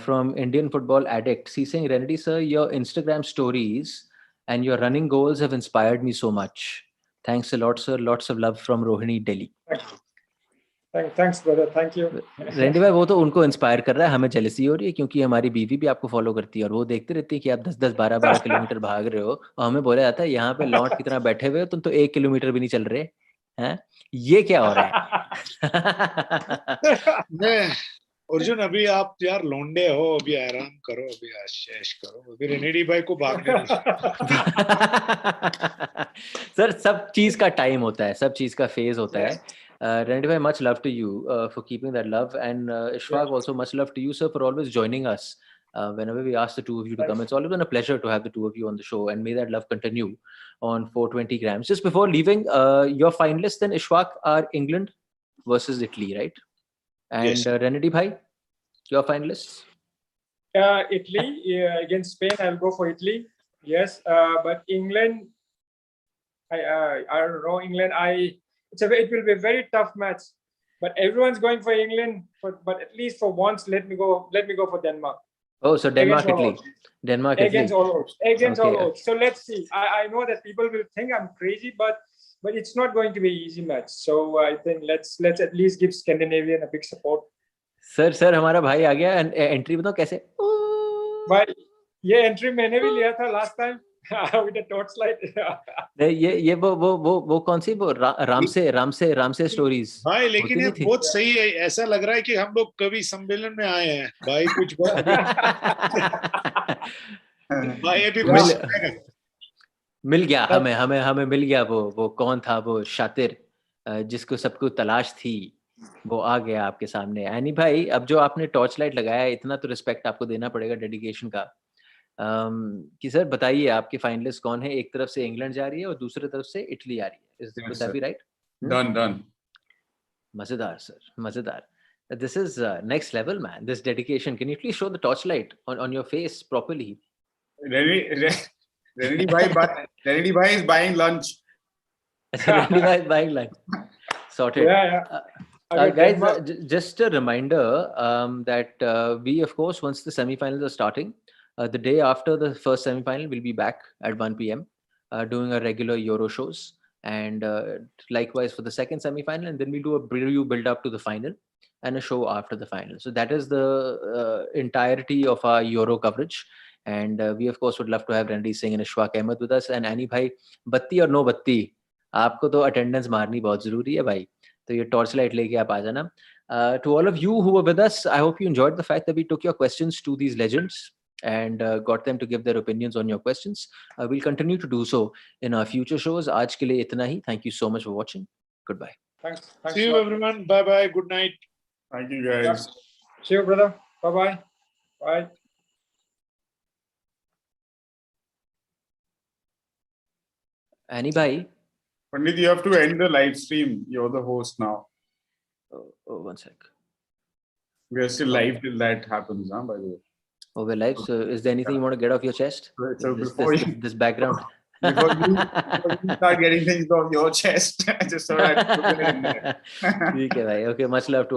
A: from Indian football addict. He's saying, Renedy sir, your Instagram stories and your running goals have inspired me so much. Thanks a lot sir. Lots of love from Rohini, Delhi.
D: Thanks brother, thank you.
A: Renedy भाई वो तो उनको inspire कर रहा है, हमें jealousy हो रही है क्योंकि हमारी बीवी भी आपको फॉलो करती है और वो देखते रहती है कि आप 10-10 12-12 किलोमीटर भाग रहे हो और हमें बोला जाता है यहाँ पे लौट की तरह बैठे हुए हो, तुम तो 1 किलोमीटर भी नहीं चल रहे हैं, ये क्या हो रहा है?
B: अर्जुन अभी आप यार लोंडे हो, अभी आराम करो, अभी ऐश करो, अभी रेनेडी भाई को भागने दो।
A: सर सब चीज का टाइम होता है, सब चीज का फेज होता है. Renedy bhai, much love to you for keeping that love, and Ishfaq also much love to you sir for always joining us whenever we ask the two of you to come. It's always been a pleasure to have the two of you on the show, and may that love continue on 420 grams. Just before leaving, your finalists then, Ishfaq, are England versus Italy, right? And
B: Yes.
A: Renedy bhai, your finalists?
D: Italy against Spain. I'll go for Italy. Yes, but England, I don't know. England, it will be a very tough match. But everyone's going for England. But at least for once, let me go for Denmark.
A: Oh, so Denmark, Italy. Denmark,
D: against
A: Italy.
D: all odds. Against all odds. So let's see. I know that people will think I'm crazy, but it's not going to be an easy match. So I think let's at least give Scandinavian a big support.
A: Sir हमारा भाई आ गया. Entry बताओ कैसे?
D: भाई ये entry मैंने भी लिया था last time with the torchlight.
A: ये वो कौन सी वो राम से स्टोरीज
B: भाई, लेकिन ये बहुत सही है. ऐसा लग रहा है कि हम लोग कभी सम्मेलन में आए हैं भाई. कुछ भाई अभी
A: मिल गया हमें मिल गया वो कौन था वो शातिर जिसको सबको तलाश थी, वो आ गया आपके सामने. एनी भाई, अब जो आपने टॉर्च लाइट लगाया, इतना तो रिस्पेक्ट आपको देना पड़ेगा डेडिकेशन का. कि सर बताइए आपके फाइनलिस्ट कौन है? एक तरफ से इंग्लैंड जा रही है और दूसरी तरफ से इटली आ रही है. Would that be right?
C: Done.
A: मजेदार सर, मजेदार. This is next level, man. This dedication. Can you please show the torchlight on your face properly?
C: Renedy bhai is buying lunch.
A: Renedy bhai is buying lunch. Sorted.
D: Yeah.
A: Guys, just a reminder that we, of course, once the semi-finals are starting, the day after the first semi-final, we'll be back at 1 p.m. Doing our regular Euro shows, and likewise for the second semi-final, and then we'll do a preview build-up to the final and a show after the final. So that is the entirety of our Euro coverage, and we, of course, would love to have Renedy Singh and Ishfaq Ahmed with us. And Ani bhai, batti or no batti, आपको तो attendance मारनी बहुत जरूरी है भाई. तो ये torch light लेके आप आ जाना. To all of you who were with us, I hope you enjoyed the fact that we took your questions to these legends and got them to give their opinions on your questions. We'll continue to do so in our future shows. आज के लिए इतना ही. Thank you so much for watching. Goodbye.
D: Thanks.
B: See you everyone. Bye. Good night.
C: Thank you guys.
D: See you brother. Bye. Bye.
A: Ani bhai.
C: Pandit, you have to end the live stream. You're the host now.
A: Oh, one sec.
C: We are still live till that happens, by the way.
A: Oh, we're live. So is there anything you want to get off your chest?
C: So
A: this background.
C: Before you start getting things off your chest, I just thought I'd put it in there.
A: Okay, bhai. Okay, much love to